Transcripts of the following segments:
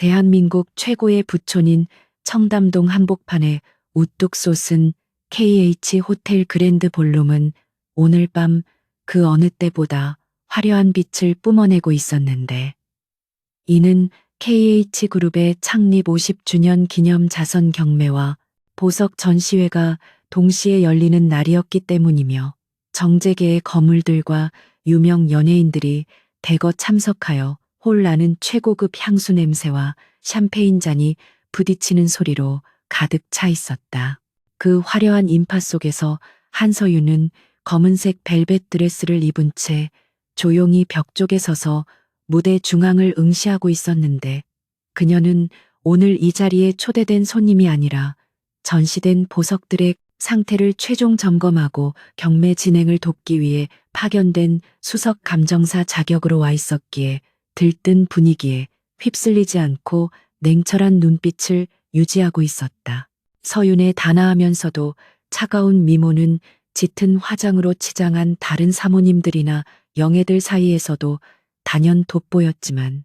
대한민국 최고의 부촌인 청담동 한복판에 우뚝 솟은 KH 호텔 그랜드 볼룸은 오늘 밤 그 어느 때보다 화려한 빛을 뿜어내고 있었는데, 이는 KH그룹의 창립 50주년 기념 자선 경매와 보석 전시회가 동시에 열리는 날이었기 때문이며, 정재계의 거물들과 유명 연예인들이 대거 참석하여 홀 나는 최고급 향수 냄새와 샴페인 잔이 부딪히는 소리로 가득 차 있었다. 그 화려한 인파 속에서 한서윤은 검은색 벨벳 드레스를 입은 채 조용히 벽 쪽에 서서 무대 중앙을 응시하고 있었는데, 그녀는 오늘 이 자리에 초대된 손님이 아니라 전시된 보석들의 상태를 최종 점검하고 경매 진행을 돕기 위해 파견된 수석 감정사 자격으로 와 있었기에 들뜬 분위기에 휩쓸리지 않고 냉철한 눈빛을 유지하고 있었다. 서윤의 단아하면서도 차가운 미모는 짙은 화장으로 치장한 다른 사모님들이나 영예들 사이에서도 단연 돋보였지만,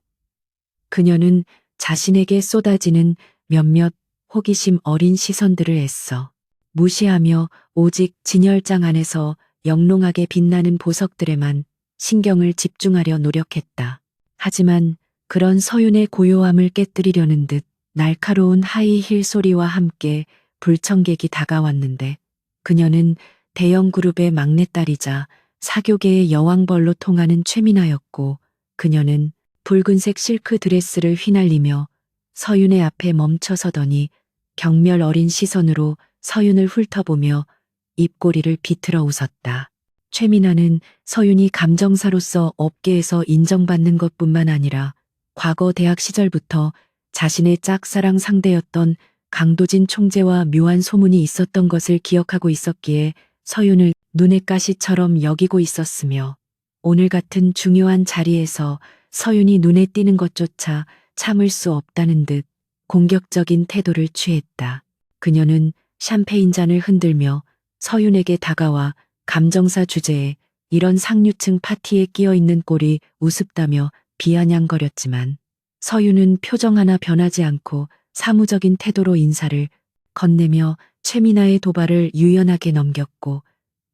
그녀는 자신에게 쏟아지는 몇몇 호기심 어린 시선들을 애써 무시하며 오직 진열장 안에서 영롱하게 빛나는 보석들에만 신경을 집중하려 노력했다. 하지만 그런 서윤의 고요함을 깨뜨리려는 듯 날카로운 하이힐 소리와 함께 불청객이 다가왔는데, 그녀는 대형 그룹의 막내딸이자 사교계의 여왕벌로 통하는 최민아였고, 그녀는 붉은색 실크 드레스를 휘날리며 서윤의 앞에 멈춰서더니 경멸 어린 시선으로 서윤을 훑어보며 입꼬리를 비틀어 웃었다. 최민아는 서윤이 감정사로서 업계에서 인정받는 것뿐만 아니라 과거 대학 시절부터 자신의 짝사랑 상대였던 강도진 총재와 묘한 소문이 있었던 것을 기억하고 있었기에 서윤을 눈의 가시처럼 여기고 있었으며, 오늘 같은 중요한 자리에서 서윤이 눈에 띄는 것조차 참을 수 없다는 듯 공격적인 태도를 취했다. 그녀는 샴페인 잔을 흔들며 서윤에게 다가와 감정사 주제에 이런 상류층 파티에 끼어 있는 꼴이 우습다며 비아냥거렸지만, 서윤은 표정 하나 변하지 않고 사무적인 태도로 인사를 건네며 최민아의 도발을 유연하게 넘겼고,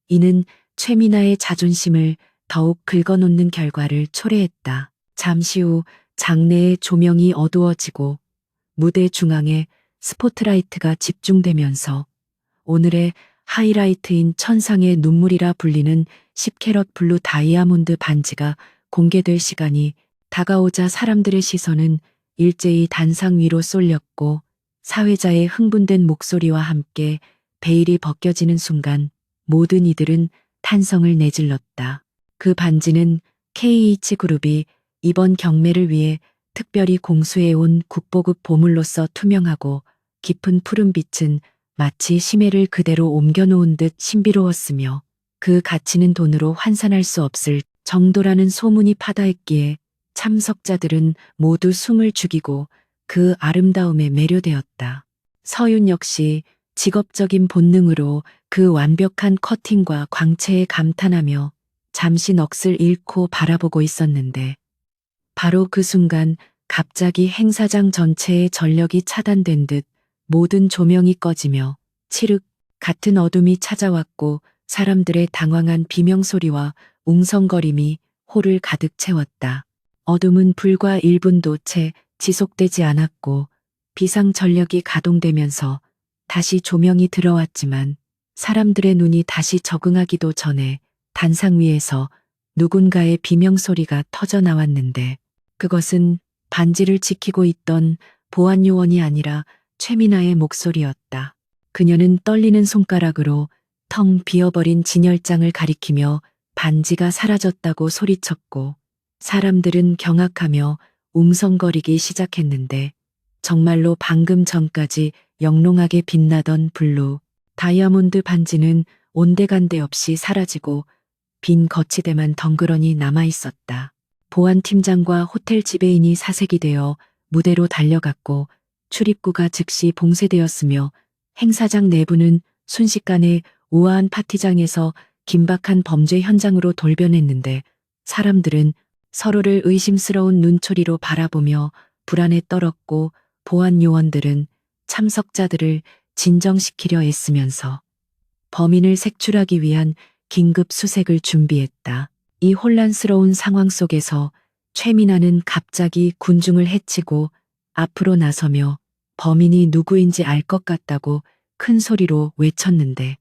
이는 최민아의 자존심을 더욱 긁어놓는 결과를 초래했다. 잠시 후 장내의 조명이 어두워지고 무대 중앙에 스포트라이트가 집중되면서 오늘의 하이라이트인 천상의 눈물이라 불리는 10캐럿 블루 다이아몬드 반지가 공개될 시간이 다가오자 사람들의 시선은 일제히 단상 위로 쏠렸고, 사회자의 흥분된 목소리와 함께 베일이 벗겨지는 순간 모든 이들은 탄성을 내질렀다. 그 반지는 KH그룹이 이번 경매를 위해 특별히 공수해온 국보급 보물로서 투명하고, 깊은 푸른빛은 마치 심해를 그대로 옮겨놓은 듯 신비로웠으며, 그 가치는 돈으로 환산할 수 없을 정도라는 소문이 파다했기에 참석자들은 모두 숨을 죽이고 그 아름다움에 매료되었다. 서윤 역시 직업적인 본능으로 그 완벽한 커팅과 광채에 감탄하며 잠시 넋을 잃고 바라보고 있었는데, 바로 그 순간 갑자기 행사장 전체의 전력이 차단된 듯 모든 조명이 꺼지며 칠흑 같은 어둠이 찾아왔고, 사람들의 당황한 비명소리와 웅성거림이 홀을 가득 채웠다. 어둠은 불과 1분도 채 지속되지 않았고, 비상전력이 가동되면서 다시 조명이 들어왔지만 사람들의 눈이 다시 적응하기도 전에 단상 위에서 누군가의 비명소리가 터져 나왔는데, 그것은 반지를 지키고 있던 보안요원이 아니라 최민아의 목소리였다. 그녀는 떨리는 손가락으로 텅 비어버린 진열장을 가리키며 반지가 사라졌다고 소리쳤고, 사람들은 경악하며 웅성거리기 시작했는데, 정말로 방금 전까지 영롱하게 빛나던 블루 다이아몬드 반지는 온데간데 없이 사라지고 빈 거치대만 덩그러니 남아있었다. 보안팀장과 호텔 지배인이 사색이 되어 무대로 달려갔고, 출입구가 즉시 봉쇄되었으며 행사장 내부는 순식간에 우아한 파티장에서 긴박한 범죄 현장으로 돌변했는데, 사람들은 서로를 의심스러운 눈초리로 바라보며 불안에 떨었고 보안 요원들은 참석자들을 진정시키려 애쓰면서 범인을 색출하기 위한 긴급 수색을 준비했다. 이 혼란스러운 상황 속에서 최민아는 갑자기 군중을 해치고 앞으로 나서며 범인이 누구인지 알 것 같다고 큰 소리로 외쳤는데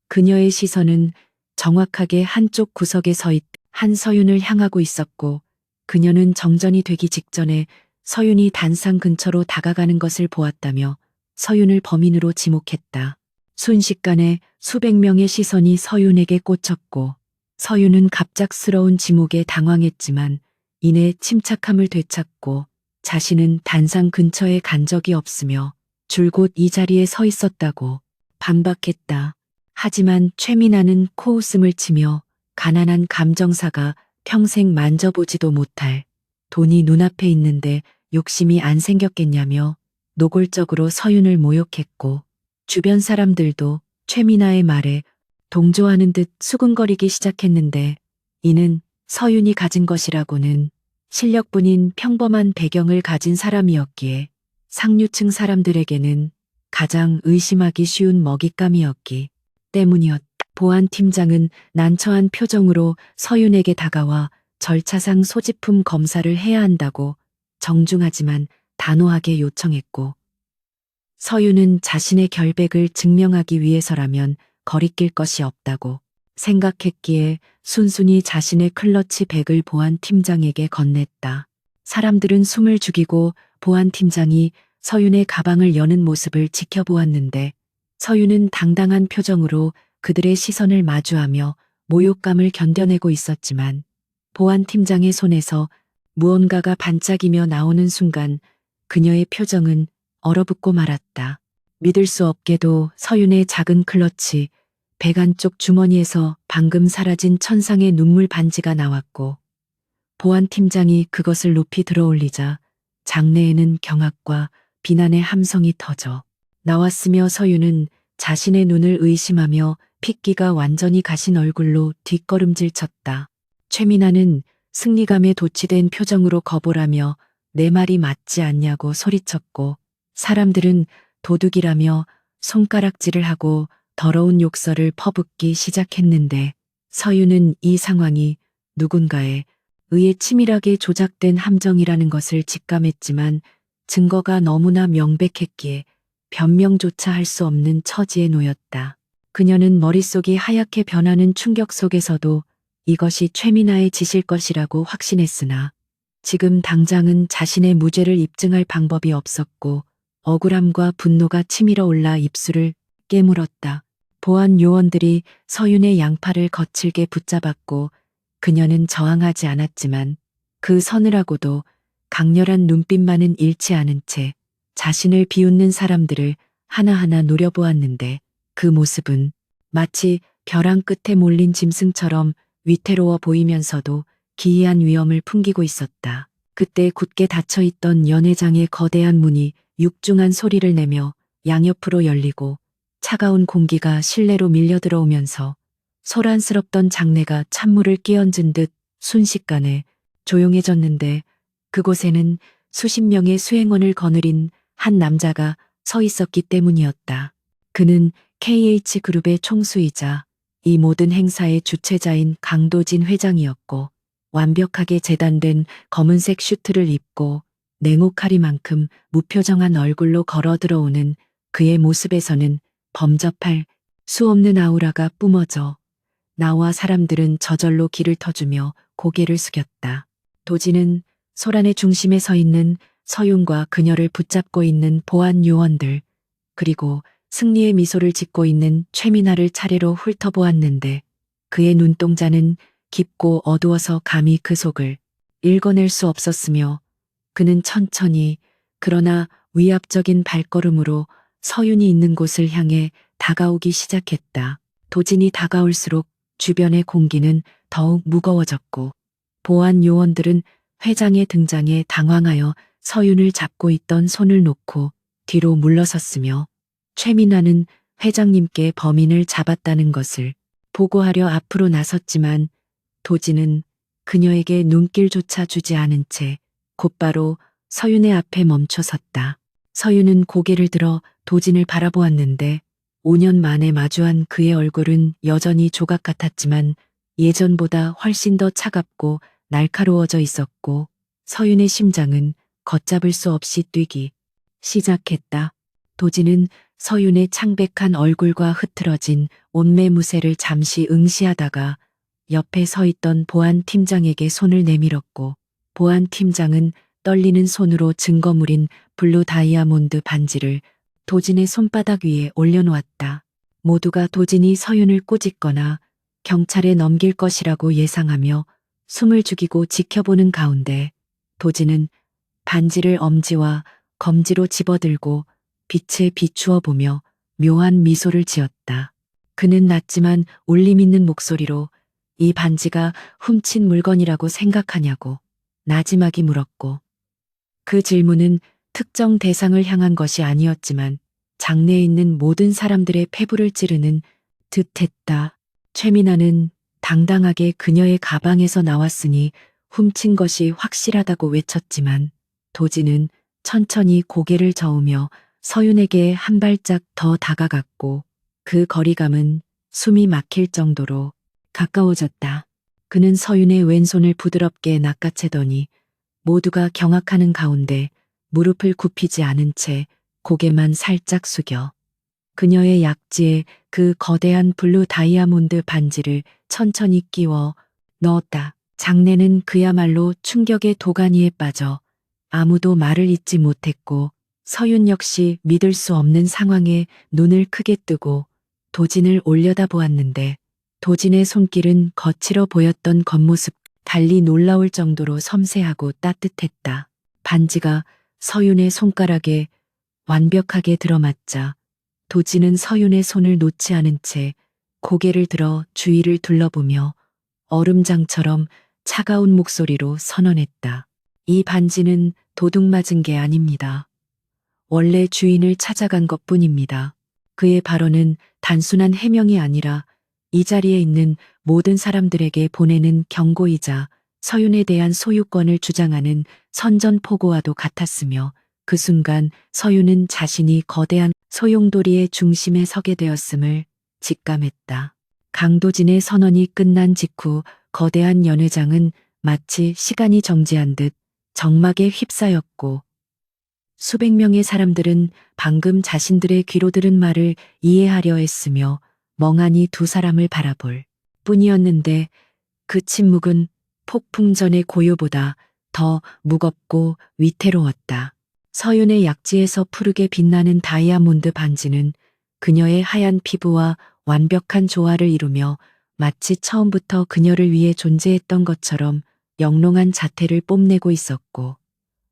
그녀의 시선은 정확하게 한쪽 구석에 서 있던 한서윤을 향하고 있었고 그녀는 정전이 되기 직전에 서윤이 단상 근처로 다가가는 것을 보았다며 서윤을 범인으로 지목했다. 순식간에 수백 명의 시선이 서윤에게 꽂혔고 서윤은 갑작스러운 지목에 당황했지만 이내 침착함을 되찾고 자신은 단상 근처에 간 적이 없으며 줄곧 이 자리에 서 있었다고 반박했다. 하지만 최민아는 코웃음을 치며 가난한 감정사가 평생 만져보지도 못할 돈이 눈앞에 있는데 욕심이 안 생겼겠냐며 노골적으로 서윤을 모욕했고 주변 사람들도 최민아의 말에 동조하는 듯 수근거리기 시작했는데 이는 서윤이 가진 것이라고는 실력뿐인 평범한 배경을 가진 사람이었기에 상류층 사람들에게는 가장 의심하기 쉬운 먹잇감이었기 때문이었다. 보안팀장은 난처한 표정으로 서윤에게 다가와 절차상 소지품 검사를 해야 한다고 정중하지만 단호하게 요청했고 서윤은 자신의 결백을 증명하기 위해서라면 거리낄 것이 없다고 생각했기에 순순히 자신의 클러치 백을 보안팀장에게 건넸다. 사람들은 숨을 죽이고 보안팀장이 서윤의 가방을 여는 모습을 지켜보았는데 서윤은 당당한 표정으로 그들의 시선을 마주하며 모욕감을 견뎌내고 있었지만 보안팀장의 손에서 무언가가 반짝이며 나오는 순간 그녀의 표정은 얼어붙고 말았다. 믿을 수 없게도 서윤의 작은 클러치, 백 안쪽 주머니에서 방금 사라진 천상의 눈물 반지가 나왔고 보안팀장이 그것을 높이 들어올리자 장내에는 경악과 비난의 함성이 터져 나왔으며 서윤은 자신의 눈을 의심하며 핏기가 완전히 가신 얼굴로 뒷걸음질 쳤다. 최민아는 승리감에 도취된 표정으로 거부라며 내 말이 맞지 않냐고 소리쳤고 사람들은 도둑이라며 손가락질을 하고 더러운 욕설을 퍼붓기 시작했는데 서윤은 이 상황이 누군가에 의해 치밀하게 조작된 함정이라는 것을 직감했지만 증거가 너무나 명백했기에 변명조차 할 수 없는 처지에 놓였다. 그녀는 머릿속이 하얗게 변하는 충격 속에서도 이것이 최민아의 짓일 것이라고 확신했으나 지금 당장은 자신의 무죄를 입증할 방법이 없었고 억울함과 분노가 치밀어 올라 입술을 깨물었다. 보안 요원들이 서윤의 양팔을 거칠게 붙잡았고 그녀는 저항하지 않았지만 그 서늘하고도 강렬한 눈빛만은 잃지 않은 채 자신을 비웃는 사람들을 하나하나 노려보았는데 그 모습은 마치 벼랑 끝에 몰린 짐승처럼 위태로워 보이면서도 기이한 위험을 풍기고 있었다. 그때 굳게 닫혀있던 연회장의 거대한 문이 육중한 소리를 내며 양옆으로 열리고 차가운 공기가 실내로 밀려 들어오면서 소란스럽던 장내가 찬물을 끼얹은 듯 순식간에 조용해졌는데 그곳에는 수십 명의 수행원을 거느린 한 남자가 서 있었기 때문이었다. 그는 KH그룹의 총수이자 이 모든 행사의 주최자인 강도진 회장이었고 완벽하게 재단된 검은색 슈트를 입고 냉혹하리만큼 무표정한 얼굴로 걸어 들어오는 그의 모습에서는 범접할 수 없는 아우라가 뿜어져 나와 사람들은 저절로 기를 터주며 고개를 숙였다. 도진은 소란의 중심에 서 있는 서윤과 그녀를 붙잡고 있는 보안 요원들 그리고 승리의 미소를 짓고 있는 최민아를 차례로 훑어보았는데 그의 눈동자는 깊고 어두워서 감히 그 속을 읽어낼 수 없었으며 그는 천천히 그러나 위압적인 발걸음으로 서윤이 있는 곳을 향해 다가오기 시작했다. 도진이 다가올수록 주변의 공기는 더욱 무거워졌고 보안 요원들은 회장의 등장에 당황하여 서윤을 잡고 있던 손을 놓고 뒤로 물러섰으며 최민아는 회장님께 범인을 잡았다는 것을 보고하려 앞으로 나섰지만 도진은 그녀에게 눈길조차 주지 않은 채 곧바로 서윤의 앞에 멈춰 섰다. 서윤은 고개를 들어 도진을 바라보았는데 5년 만에 마주한 그의 얼굴은 여전히 조각 같았지만 예전보다 훨씬 더 차갑고 날카로워져 있었고 서윤의 심장은 걷잡을 수 없이 뛰기 시작했다. 도진은 서윤의 창백한 얼굴과 흐트러진 옷매무새를 잠시 응시하다가 옆에 서 있던 보안 팀장에게 손을 내밀었고 보안 팀장은 떨리는 손으로 증거물인 블루 다이아몬드 반지를 도진의 손바닥 위에 올려놓았다. 모두가 도진이 서윤을 꾸짖거나 경찰에 넘길 것이라고 예상하며 숨을 죽이고 지켜보는 가운데 도진은 반지를 엄지와 검지로 집어들고 빛에 비추어 보며 묘한 미소를 지었다. 그는 낮지만 울림 있는 목소리로 이 반지가 훔친 물건이라고 생각하냐고 나지막이 물었고 그 질문은 특정 대상을 향한 것이 아니었지만 장내에 있는 모든 사람들의 폐부를 찌르는 듯했다. 최민아는 당당하게 그녀의 가방에서 나왔으니 훔친 것이 확실하다고 외쳤지만 도진은 천천히 고개를 저으며 서윤에게 한 발짝 더 다가갔고 그 거리감은 숨이 막힐 정도로 가까워졌다. 그는 서윤의 왼손을 부드럽게 낚아채더니 모두가 경악하는 가운데 무릎을 굽히지 않은 채 고개만 살짝 숙여 그녀의 약지에 그 거대한 블루 다이아몬드 반지를 천천히 끼워 넣었다. 장내는 그야말로 충격의 도가니에 빠져 아무도 말을 잇지 못했고 서윤 역시 믿을 수 없는 상황에 눈을 크게 뜨고 도진을 올려다보았는데 도진의 손길은 거칠어 보였던 겉모습 달리 놀라울 정도로 섬세하고 따뜻했다. 반지가 서윤의 손가락에 완벽하게 들어맞자 도진은 서윤의 손을 놓지 않은 채 고개를 들어 주위를 둘러보며 얼음장처럼 차가운 목소리로 선언했다. 이 반지는 도둑맞은 게 아닙니다. 원래 주인을 찾아간 것뿐입니다. 그의 발언은 단순한 해명이 아니라 이 자리에 있는 모든 사람들에게 보내는 경고이자 서윤에 대한 소유권을 주장하는 선전포고와도 같았으며 그 순간 서윤은 자신이 거대한 소용돌이의 중심에 서게 되었음을 직감했다. 강도진의 선언이 끝난 직후 거대한 연회장은 마치 시간이 정지한 듯 정막에 휩싸였고 수백 명의 사람들은 방금 자신들의 귀로 들은 말을 이해하려 했으며 멍하니 두 사람을 바라볼 뿐이었는데 그 침묵은 폭풍 전의 고요보다 더 무겁고 위태로웠다. 서윤의 약지에서 푸르게 빛나는 다이아몬드 반지는 그녀의 하얀 피부와 완벽한 조화를 이루며 마치 처음부터 그녀를 위해 존재했던 것처럼 영롱한 자태를 뽐내고 있었고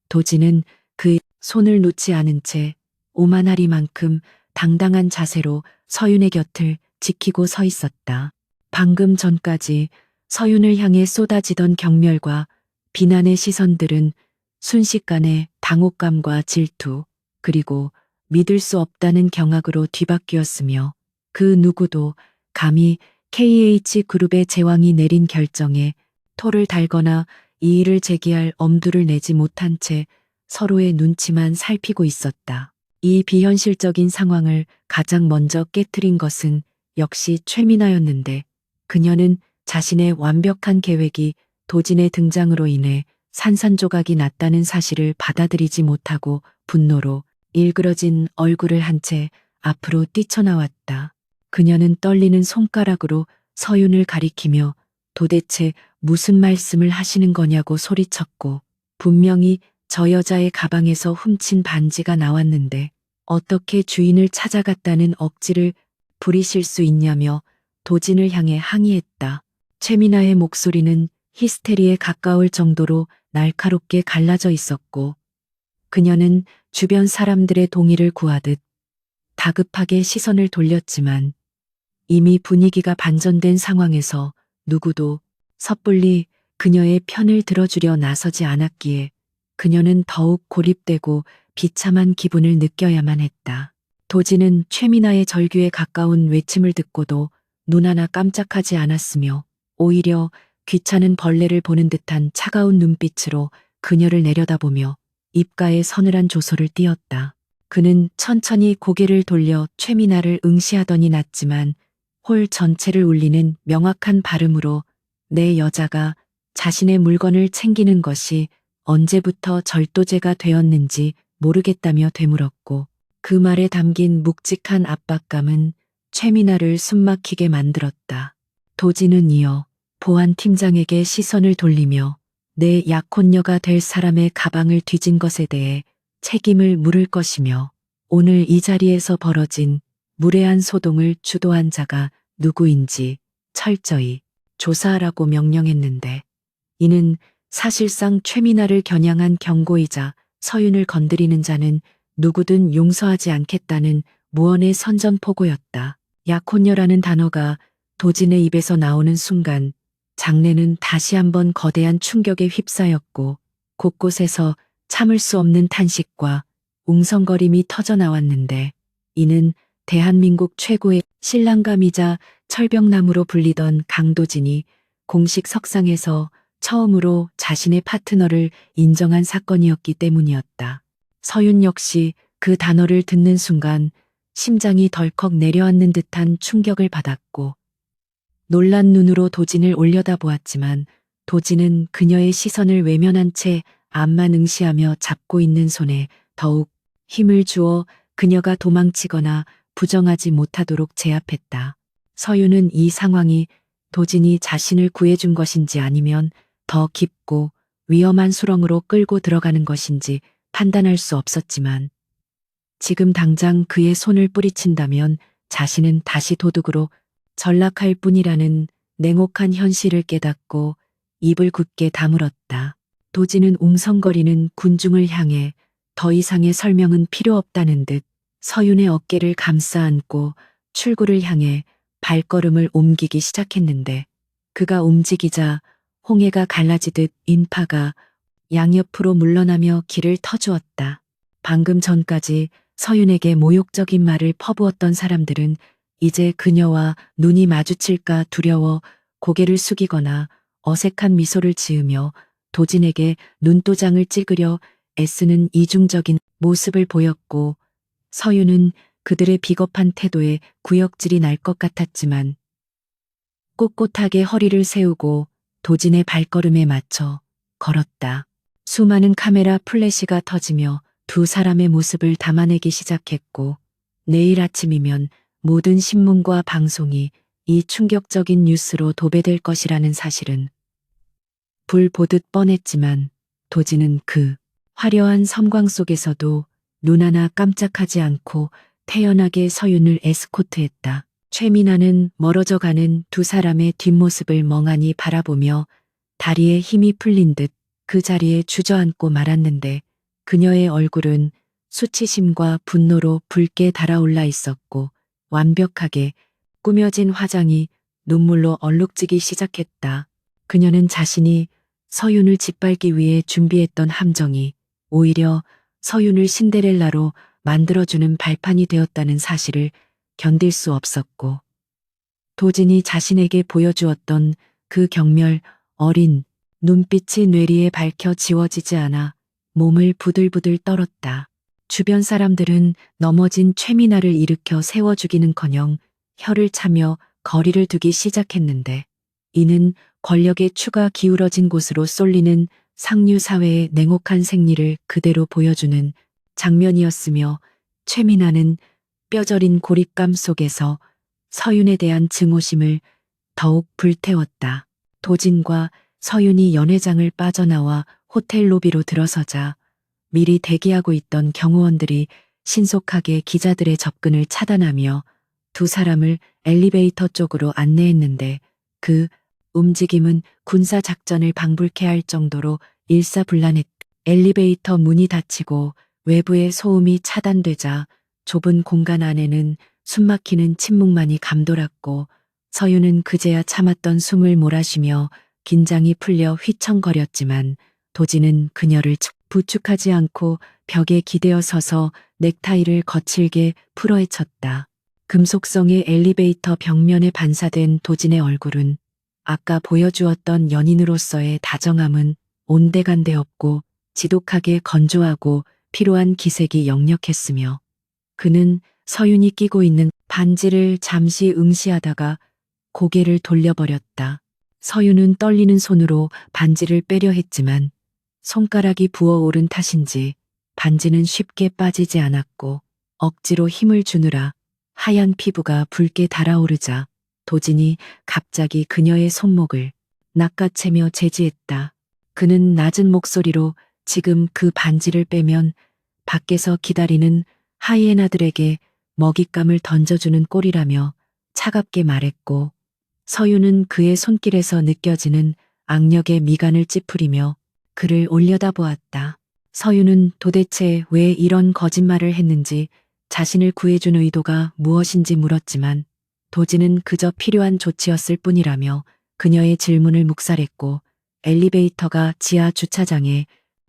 도진은 그 손을 놓지 않은 채 오만하리만큼 당당한 자세로 서윤의 곁을 지키고 서 있었다. 방금 전까지 서윤을 향해 쏟아지던 경멸과 비난의 시선들은 순식간에 당혹감과 질투 그리고 믿을 수 없다는 경악으로 뒤바뀌었으며 그 누구도 감히 KH그룹의 제왕이 내린 결정에 토를 달거나 이의를 제기할 엄두를 내지 못한 채 서로의 눈치만 살피고 있었다. 이 비현실적인 상황을 가장 먼저 깨트린 것은 역시 최민아였는데 그녀는 자신의 완벽한 계획이 도진의 등장으로 인해 산산조각이 났다는 사실을 받아들이지 못하고 분노로 일그러진 얼굴을 한 채 앞으로 뛰쳐나왔다. 그녀는 떨리는 손가락으로 서윤을 가리키며 도대체 무슨 말씀을 하시는 거냐고 소리쳤고 분명히 저 여자의 가방에서 훔친 반지가 나왔는데 어떻게 주인을 찾아갔다는 억지를 부리실 수 있냐며 도진을 향해 항의했다. 최민아의 목소리는 히스테리에 가까울 정도로 날카롭게 갈라져 있었고 그녀는 주변 사람들의 동의를 구하듯 다급하게 시선을 돌렸지만 이미 분위기가 반전된 상황에서 누구도 섣불리 그녀의 편을 들어주려 나서지 않았기에 그녀는 더욱 고립되고 비참한 기분을 느껴야만 했다. 도진은 최민아의 절규에 가까운 외침을 듣고도 눈 하나 깜짝하지 않았으며 오히려 귀찮은 벌레를 보는 듯한 차가운 눈빛으로 그녀를 내려다보며 입가에 서늘한 조소를 띄었다. 그는 천천히 고개를 돌려 최미나를 응시하더니 났지만 홀 전체를 울리는 명확한 발음으로 내 여자가 자신의 물건을 챙기는 것이 언제부터 절도죄가 되었는지 모르겠다며 되물었고 그 말에 담긴 묵직한 압박감은 최미나를 숨막히게 만들었다. 도진은 이어 보안팀장에게 시선을 돌리며 내 약혼녀가 될 사람의 가방을 뒤진 것에 대해 책임을 물을 것이며 오늘 이 자리에서 벌어진 무례한 소동을 주도한 자가 누구인지 철저히 조사하라고 명령했는데 이는 사실상 최미나를 겨냥한 경고이자 서윤을 건드리는 자는 누구든 용서하지 않겠다는 무언의 선전포고였다. 약혼녀라는 단어가 도진의 입에서 나오는 순간 장내는 다시 한번 거대한 충격에 휩싸였고 곳곳에서 참을 수 없는 탄식과 웅성거림이 터져나왔는데 이는 대한민국 최고의 신랑감이자 철벽나무로 불리던 강도진이 공식 석상에서 처음으로 자신의 파트너를 인정한 사건이었기 때문이었다. 서윤 역시 그 단어를 듣는 순간 심장이 덜컥 내려앉는 듯한 충격을 받았고 놀란 눈으로 도진을 올려다보았지만 도진은 그녀의 시선을 외면한 채 앞만 응시하며 잡고 있는 손에 더욱 힘을 주어 그녀가 도망치거나 부정하지 못하도록 제압했다. 서윤은 이 상황이 도진이 자신을 구해준 것인지 아니면 더 깊고 위험한 수렁으로 끌고 들어가는 것인지 판단할 수 없었지만 지금 당장 그의 손을 뿌리친다면 자신은 다시 도둑으로 전락할 뿐이라는 냉혹한 현실을 깨닫고 입을 굳게 다물었다. 도진은 웅성거리는 군중을 향해 더 이상의 설명은 필요 없다는 듯 서윤의 어깨를 감싸 안고 출구를 향해 발걸음을 옮기기 시작했는데 그가 움직이자 홍해가 갈라지듯 인파가 양옆으로 물러나며 길을 터주었다. 방금 전까지 서윤에게 모욕적인 말을 퍼부었던 사람들은 이제 그녀와 눈이 마주칠까 두려워 고개를 숙이거나 어색한 미소를 지으며 도진에게 눈도장을 찍으려 애쓰는 이중적인 모습을 보였고 서윤은 그들의 비겁한 태도에 구역질이 날 것 같았지만 꼿꼿하게 허리를 세우고 도진의 발걸음에 맞춰 걸었다. 수많은 카메라 플래시가 터지며 두 사람의 모습을 담아내기 시작했고 내일 아침이면 모든 신문과 방송이 이 충격적인 뉴스로 도배될 것이라는 사실은 불 보듯 뻔했지만 도진은 그 화려한 섬광 속에서도 눈 하나 깜짝하지 않고 태연하게 서윤을 에스코트했다. 최미나는 멀어져 가는 두 사람의 뒷모습을 멍하니 바라보며 다리에 힘이 풀린 듯 그 자리에 주저앉고 말았는데 그녀의 얼굴은 수치심과 분노로 붉게 달아올라 있었고 완벽하게 꾸며진 화장이 눈물로 얼룩지기 시작했다. 그녀는 자신이 서윤을 짓밟기 위해 준비했던 함정이 오히려 서윤을 신데렐라로 만들어주는 발판이 되었다는 사실을 견딜 수 없었고 도진이 자신에게 보여주었던 그 경멸 어린 눈빛이 뇌리에 밝혀 지워지지 않아 몸을 부들부들 떨었다. 주변 사람들은 넘어진 최미나를 일으켜 세워 죽이는커녕 혀를 차며 거리를 두기 시작했는데 이는 권력의 추가 기울어진 곳으로 쏠리는 상류 사회의 냉혹한 생리를 그대로 보여주는 장면이었으며 최미나는 뼈저린 고립감 속에서 서윤에 대한 증오심을 더욱 불태웠다. 도진과 서윤이 연회장을 빠져나와 호텔 로비로 들어서자 미리 대기하고 있던 경호원들이 신속하게 기자들의 접근을 차단하며 두 사람을 엘리베이터 쪽으로 안내했는데 그 움직임은 군사 작전을 방불케 할 정도로 일사불란했다. 엘리베이터 문이 닫히고 외부의 소음이 차단되자 좁은 공간 안에는 숨막히는 침묵만이 감돌았고 서윤은 그제야 참았던 숨을 몰아쉬며 긴장이 풀려 휘청거렸지만 도진은 그녀를 부축하지 않고 벽에 기대어 서서 넥타이를 거칠게 풀어헤쳤다. 금속성의 엘리베이터 벽면에 반사된 도진의 얼굴은 아까 보여주었던 연인으로서의 다정함은 온데간데 없고 지독하게 건조하고 피로한 기색이 역력했으며 그는 서윤이 끼고 있는 반지를 잠시 응시하다가 고개를 돌려버렸다. 서윤은 떨리는 손으로 반지를 빼려 했지만 손가락이 부어오른 탓인지 반지는 쉽게 빠지지 않았고 억지로 힘을 주느라 하얀 피부가 붉게 달아오르자 도진이 갑자기 그녀의 손목을 낚아채며 제지했다. 그는 낮은 목소리로 지금 그 반지를 빼면 밖에서 기다리는 하이에나들에게 먹잇감을 던져주는 꼴이라며 차갑게 말했고 서윤은 그의 손길에서 느껴지는 악력의 미간을 찌푸리며 그를 올려다보았다. 서윤은 도대체 왜 이런 거짓말을 했는지 자신을 구해준 의도가 무엇인지 물었지만 도지는 그저 필요한 조치였을 뿐이라며 그녀의 질문을 묵살했고 엘리베이터가 지하 주차장에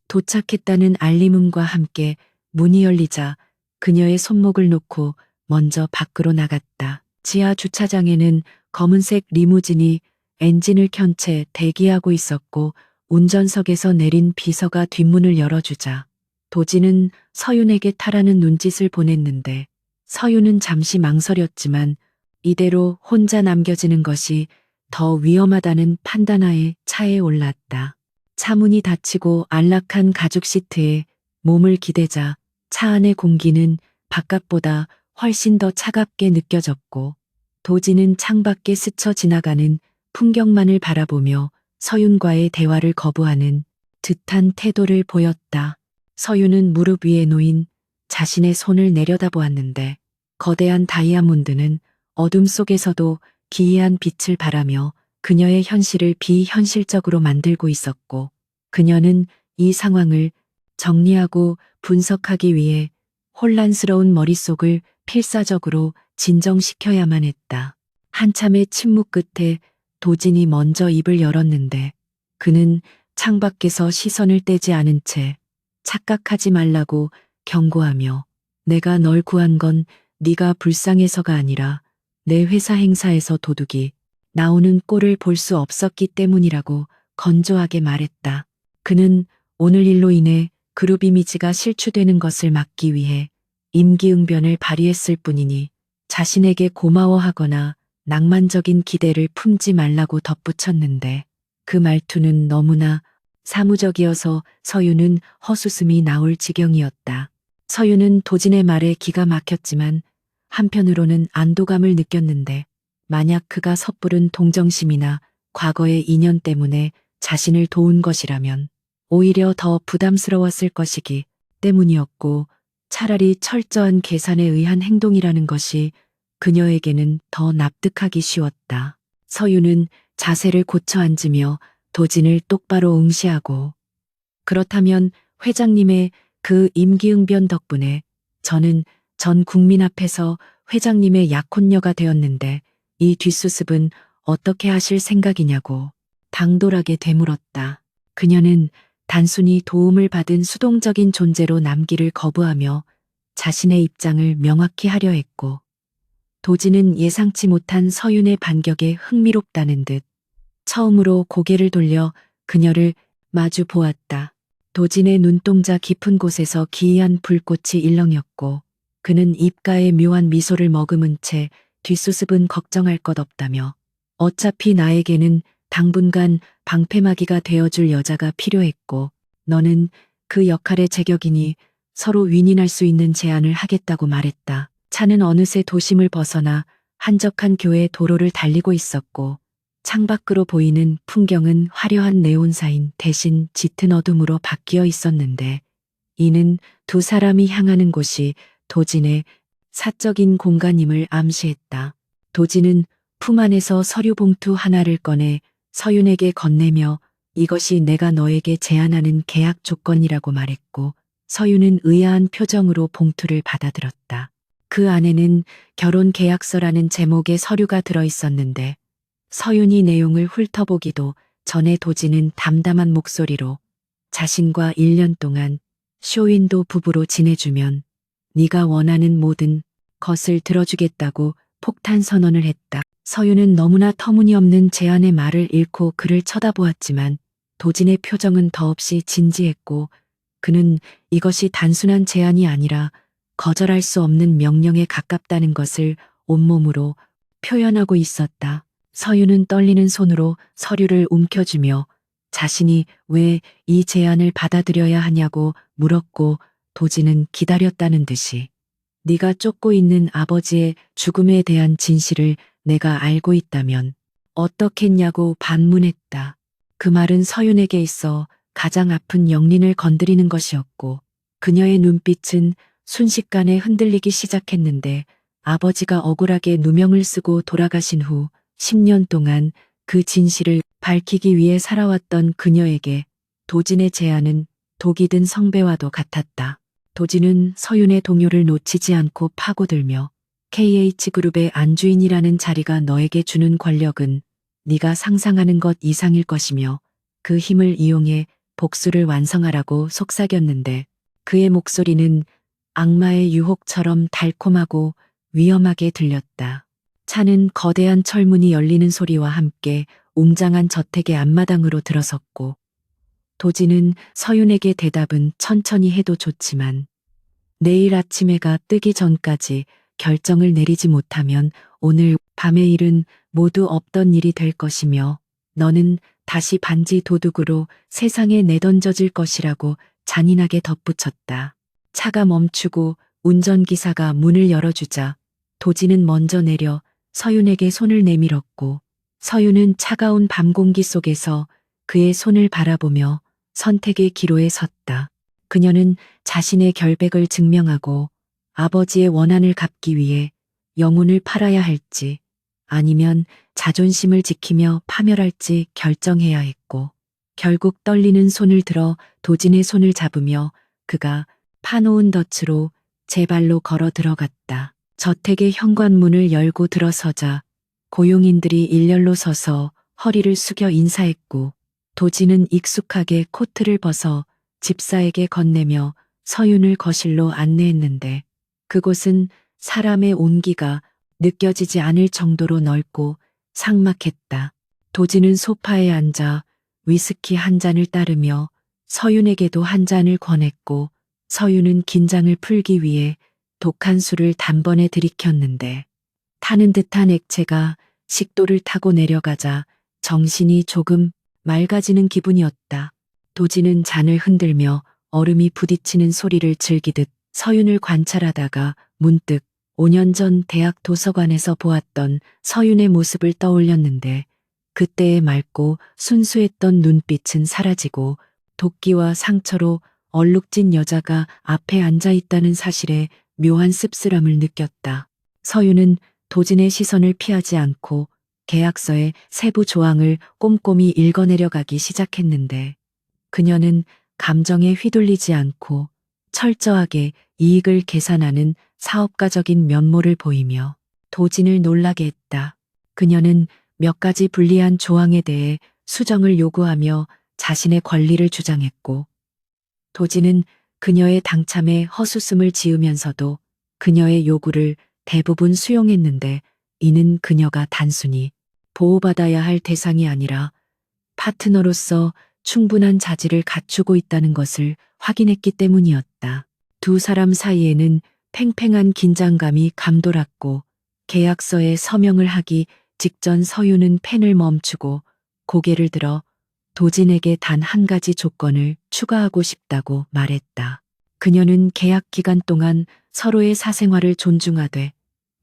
도착했다는 알림음과 함께 문이 열리자 그녀의 손목을 놓고 먼저 밖으로 나갔다. 지하 주차장에는 검은색 리무진이 엔진을 켠 채 대기하고 있었고 운전석에서 내린 비서가 뒷문을 열어주자 도지는 서윤에게 타라는 눈짓을 보냈는데 서윤은 잠시 망설였지만 이대로 혼자 남겨지는 것이 더 위험하다는 판단하에 차에 올랐다. 차문이 닫히고 안락한 가죽 시트에 몸을 기대자 차 안의 공기는 바깥보다 훨씬 더 차갑게 느껴졌고 도지는 창밖에 스쳐 지나가는 풍경만을 바라보며 서윤과의 대화를 거부하는 듯한 태도를 보였다. 서윤은 무릎 위에 놓인 자신의 손을 내려다보았는데 거대한 다이아몬드는 어둠 속에서도 기이한 빛을 발하며 그녀의 현실을 비현실적으로 만들고 있었고 그녀는 이 상황을 정리하고 분석하기 위해 혼란스러운 머릿속을 필사적으로 진정시켜야만 했다. 한참의 침묵 끝에 도진이 먼저 입을 열었는데 그는 창밖에서 시선을 떼지 않은 채 착각하지 말라고 경고하며 내가 널 구한 건 네가 불쌍해서가 아니라 내 회사 행사에서 도둑이 나오는 꼴을 볼 수 없었기 때문이라고 건조하게 말했다. 그는 오늘 일로 인해 그룹 이미지가 실추되는 것을 막기 위해 임기응변을 발휘했을 뿐이니 자신에게 고마워하거나 낭만적인 기대를 품지 말라고 덧붙였는데 그 말투는 너무나 사무적이어서 서윤은 헛웃음이 나올 지경이었다. 서윤은 도진의 말에 기가 막혔지만 한편으로는 안도감을 느꼈는데 만약 그가 섣부른 동정심이나 과거의 인연 때문에 자신을 도운 것이라면 오히려 더 부담스러웠을 것이기 때문이었고 차라리 철저한 계산에 의한 행동이라는 것이 그녀에게는 더 납득하기 쉬웠다. 서윤은 자세를 고쳐 앉으며 도진을 똑바로 응시하고 그렇다면 회장님의 그 임기응변 덕분에 저는 전 국민 앞에서 회장님의 약혼녀가 되었는데 이 뒷수습은 어떻게 하실 생각이냐고 당돌하게 되물었다. 그녀는 단순히 도움을 받은 수동적인 존재로 남기를 거부하며 자신의 입장을 명확히 하려 했고 도지는 예상치 못한 서윤의 반격에 흥미롭다는 듯 처음으로 고개를 돌려 그녀를 마주 보았다. 도진의 눈동자 깊은 곳에서 기이한 불꽃이 일렁였고 그는 입가에 묘한 미소를 머금은 채 뒷수습은 걱정할 것 없다며 어차피 나에게는 당분간 방패막이가 되어줄 여자가 필요했고 너는 그 역할의 제격이니 서로 윈윈할 수 있는 제안을 하겠다고 말했다. 차는 어느새 도심을 벗어나 한적한 교외 도로를 달리고 있었고 창밖으로 보이는 풍경은 화려한 네온사인 대신 짙은 어둠으로 바뀌어 있었는데 이는 두 사람이 향하는 곳이 도진의 사적인 공간임을 암시했다. 도진은 품 안에서 서류 봉투 하나를 꺼내 서윤에게 건네며 이것이 내가 너에게 제안하는 계약 조건이라고 말했고 서윤은 의아한 표정으로 봉투를 받아들었다. 그 안에는 결혼 계약서라는 제목의 서류가 들어 있었는데 서윤이 내용을 훑어보기도 전에 도진은 담담한 목소리로 자신과 1년 동안 쇼윈도 부부로 지내주면 네가 원하는 모든 것을 들어주겠다고 폭탄 선언을 했다. 서윤은 너무나 터무니없는 제안의 말을 잃고 그를 쳐다보았지만 도진의 표정은 더없이 진지했고 그는 이것이 단순한 제안이 아니라 거절할 수 없는 명령에 가깝다는 것을 온몸으로 표현하고 있었다. 서유는 떨리는 손으로 서류를 움켜쥐며 자신이 왜 이 제안을 받아들여야 하냐고 물었고, 도진은 기다렸다는 듯이 네가 쫓고 있는 아버지의 죽음에 대한 진실을 내가 알고 있다면 어떻겠냐고 반문했다. 그 말은 서윤에게 있어 가장 아픈 영린을 건드리는 것이었고, 그녀의 눈빛은 순식간에 흔들리기 시작했는데, 아버지가 억울하게 누명을 쓰고 돌아가신 후 10년 동안 그 진실을 밝히기 위해 살아왔던 그녀에게 도진의 제안은 독이 든 성배와도 같았다. 도진은 서윤의 동요를 놓치지 않고 파고들며 KH그룹의 안주인이라는 자리가 너에게 주는 권력은 네가 상상하는 것 이상일 것이며 그 힘을 이용해 복수를 완성하라고 속삭였는데, 그의 목소리는 악마의 유혹처럼 달콤하고 위험하게 들렸다. 차는 거대한 철문이 열리는 소리와 함께 웅장한 저택의 앞마당으로 들어섰고, 도진은 서윤에게 대답은 천천히 해도 좋지만 내일 아침 해가 뜨기 전까지 결정을 내리지 못하면 오늘 밤의 일은 모두 없던 일이 될 것이며 너는 다시 반지 도둑으로 세상에 내던져질 것이라고 잔인하게 덧붙였다. 차가 멈추고 운전기사가 문을 열어주자 도진은 먼저 내려 서윤에게 손을 내밀었고, 서윤은 차가운 밤 공기 속에서 그의 손을 바라보며 선택의 기로에 섰다. 그녀는 자신의 결백을 증명하고 아버지의 원한을 갚기 위해 영혼을 팔아야 할지 아니면 자존심을 지키며 파멸할지 결정해야 했고, 결국 떨리는 손을 들어 도진의 손을 잡으며 그가 파놓은 덫으로 제 발로 걸어 들어갔다. 저택의 현관문을 열고 들어서자 고용인들이 일렬로 서서 허리를 숙여 인사했고, 도진은 익숙하게 코트를 벗어 집사에게 건네며 서윤을 거실로 안내했는데, 그곳은 사람의 온기가 느껴지지 않을 정도로 넓고 삭막했다. 도진은 소파에 앉아 위스키 한 잔을 따르며 서윤에게도 한 잔을 권했고, 서윤은 긴장을 풀기 위해 독한 술을 단번에 들이켰는데, 타는 듯한 액체가 식도를 타고 내려가자 정신이 조금 맑아지는 기분이었다. 도진은 잔을 흔들며 얼음이 부딪히는 소리를 즐기듯 서윤을 관찰하다가 문득 5년 전 대학 도서관에서 보았던 서윤의 모습을 떠올렸는데, 그때의 맑고 순수했던 눈빛은 사라지고 도끼와 상처로 얼룩진 여자가 앞에 앉아 있다는 사실에 묘한 씁쓸함을 느꼈다. 서윤은 도진의 시선을 피하지 않고 계약서의 세부 조항을 꼼꼼히 읽어내려가기 시작했는데, 그녀는 감정에 휘둘리지 않고 철저하게 이익을 계산하는 사업가적인 면모를 보이며 도진을 놀라게 했다. 그녀는 몇 가지 불리한 조항에 대해 수정을 요구하며 자신의 권리를 주장했고, 도진은 그녀의 당참에 헛웃음을 지으면서도 그녀의 요구를 대부분 수용했는데, 이는 그녀가 단순히 보호받아야 할 대상이 아니라 파트너로서 충분한 자질을 갖추고 있다는 것을 확인했기 때문이었다. 두 사람 사이에는 팽팽한 긴장감이 감돌았고, 계약서에 서명을 하기 직전 서윤은 펜을 멈추고 고개를 들어 도진에게 단 한 가지 조건을 추가하고 싶다고 말했다. 그녀는 계약 기간 동안 서로의 사생활을 존중하되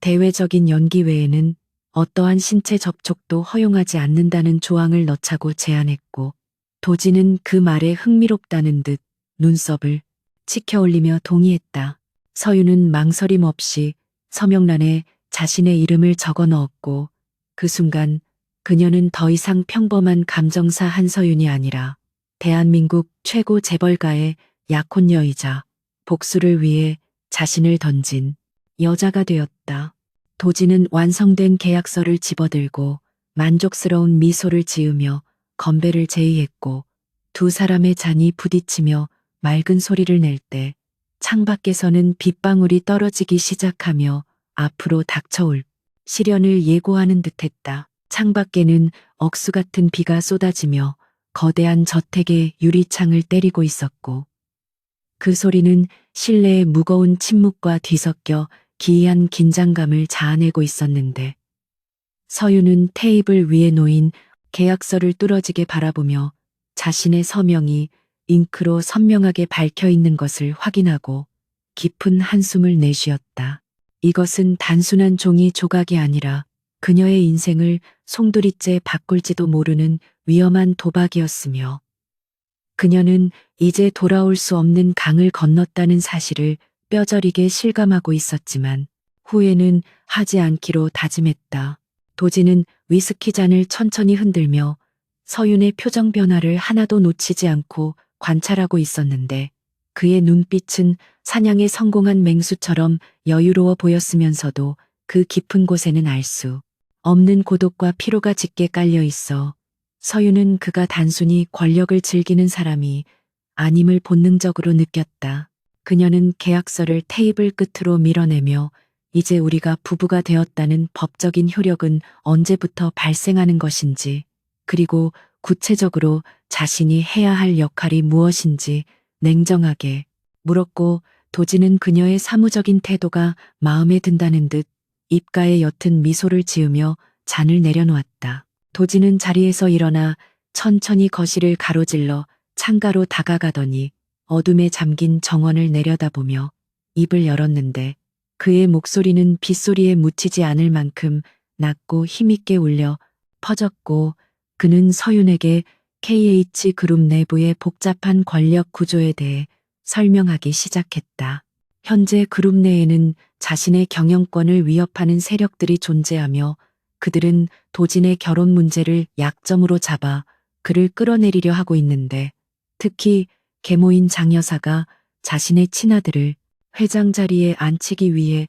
대외적인 연기 외에는 어떠한 신체 접촉도 허용하지 않는다는 조항을 넣자고 제안했고, 도진은 그 말에 흥미롭다는 듯 눈썹을 치켜올리며 동의했다. 서윤은 망설임 없이 서명란에 자신의 이름을 적어 넣었고, 그 순간 그녀는 더 이상 평범한 감정사 한서윤이 아니라 대한민국 최고 재벌가의 약혼녀이자 복수를 위해 자신을 던진 여자가 되었다. 도진은 완성된 계약서를 집어들고 만족스러운 미소를 지으며 건배를 제의했고, 두 사람의 잔이 부딪히며 맑은 소리를 낼 때 창밖에서는 빗방울이 떨어지기 시작하며 앞으로 닥쳐올 시련을 예고하는 듯했다. 창밖에는 억수 같은 비가 쏟아지며 거대한 저택의 유리창을 때리고 있었고, 그 소리는 실내의 무거운 침묵과 뒤섞여 기이한 긴장감을 자아내고 있었는데 서윤은 테이블 위에 놓인 계약서를 뚫어지게 바라보며 자신의 서명이 잉크로 선명하게 밝혀 있는 것을 확인하고 깊은 한숨을 내쉬었다. 이것은 단순한 종이 조각이 아니라 그녀의 인생을 송두리째 바꿀지도 모르는 위험한 도박이었으며 그녀는 이제 돌아올 수 없는 강을 건넜다는 사실을 뼈저리게 실감하고 있었지만 후회는 하지 않기로 다짐했다. 도지는 위스키 잔을 천천히 흔들며 서윤의 표정 변화를 하나도 놓치지 않고 관찰하고 있었는데 그의 눈빛은 사냥에 성공한 맹수처럼 여유로워 보였으면서도 그 깊은 곳에는 알 수 없는 고독과 피로가 짙게 깔려 있어 서윤은 그가 단순히 권력을 즐기는 사람이 아님을 본능적으로 느꼈다. 그녀는 계약서를 테이블 끝으로 밀어내며 이제 우리가 부부가 되었다는 법적인 효력은 언제부터 발생하는 것인지, 그리고 구체적으로 자신이 해야 할 역할이 무엇인지 냉정하게 물었고 도지는 그녀의 사무적인 태도가 마음에 든다는 듯 입가에 옅은 미소를 지으며 잔을 내려놓았다. 도지는 자리에서 일어나 천천히 거실을 가로질러 창가로 다가가더니 어둠에 잠긴 정원을 내려다보며 입을 열었는데 그의 목소리는 빗소리에 묻히지 않을 만큼 낮고 힘있게 울려 퍼졌고 그는 서윤에게 KH그룹 내부의 복잡한 권력 구조에 대해 설명하기 시작했다. 현재 그룹 내에는 자신의 경영권을 위협하는 세력들이 존재하며 그들은 도진의 결혼 문제를 약점으로 잡아 그를 끌어내리려 하고 있는데 특히 계모인 장 여사가 자신의 친아들을 회장 자리에 앉히기 위해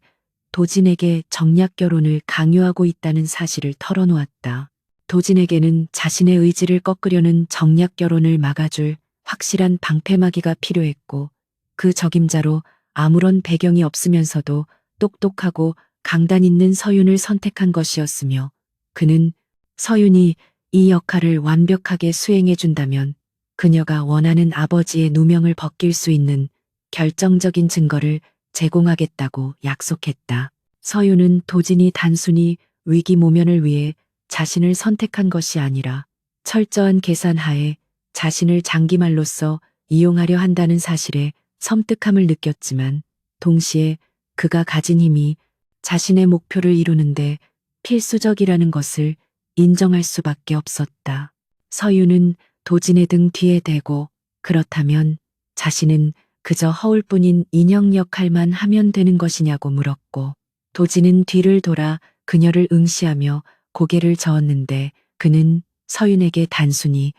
도진에게 정략 결혼을 강요하고 있다는 사실을 털어놓았다. 도진에게는 자신의 의지를 꺾으려는 정략 결혼을 막아줄 확실한 방패막이가 필요했고 그 적임자로 아무런 배경이 없으면서도 똑똑하고 강단 있는 서윤을 선택한 것이었으며 그는 서윤이 이 역할을 완벽하게 수행해 준다면 그녀가 원하는 아버지의 누명을 벗길 수 있는 결정적인 증거를 제공하겠다고 약속했다. 서윤은 도진이 단순히 위기 모면을 위해 자신을 선택한 것이 아니라 철저한 계산 하에 자신을 장기말로써 이용하려 한다는 사실에 섬뜩함을 느꼈지만 동시에 그가 가진 힘이 자신의 목표를 이루는데 필수적이라는 것을 인정할 수밖에 없었다. 서윤은 도진의 등 뒤에 대고 그렇다면 자신은 그저 허울뿐인 인형 역할만 하면 되는 것이냐고 물었고 도진은 뒤를 돌아 그녀를 응시하며 고개를 저었는데 그는 서윤에게 단순히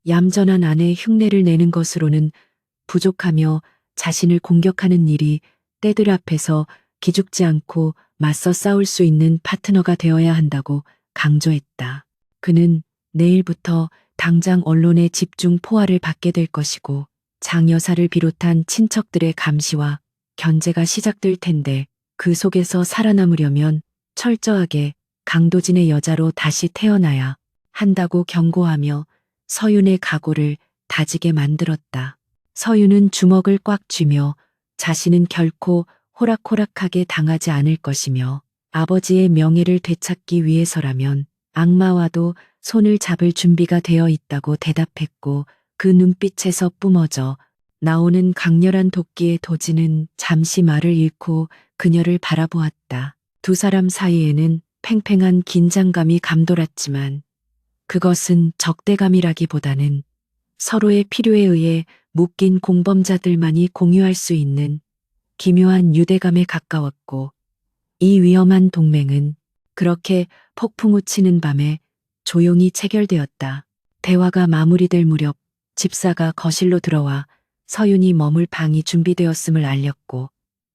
얌전한 아내의 흉내를 내는 것으로는 부족하며 자신을 공격하는 일이 때들 앞에서 기죽지 않고 맞서 싸울 수 있는 파트너가 되어야 한다고 강조했다. 그는 내일부터 당장 언론의 집중 포화를 받게 될 것이고 장 여사를 비롯한 친척들의 감시와 견제가 시작될 텐데 그 속에서 살아남으려면 철저하게 강도진의 여자로 다시 태어나야 한다고 경고하며 서윤의 각오를 다지게 만들었다. 서윤은 주먹을 꽉 쥐며 자신은 결코 호락호락하게 당하지 않을 것이며 아버지의 명예를 되찾기 위해서라면 악마와도 손을 잡을 준비가 되어 있다고 대답했고 그 눈빛에서 뿜어져 나오는 강렬한 도끼의 도지는 잠시 말을 잃고 그녀를 바라보았다. 두 사람 사이에는 팽팽한 긴장감이 감돌았지만 그것은 적대감이라기보다는 서로의 필요에 의해 묶인 공범자들만이 공유할 수 있는 기묘한 유대감에 가까웠고 이 위험한 동맹은 그렇게 폭풍 우치는 밤에 조용히 체결되었다. 대화가 마무리될 무렵 집사가 거실로 들어와 서윤이 머물 방이 준비되었음을 알렸고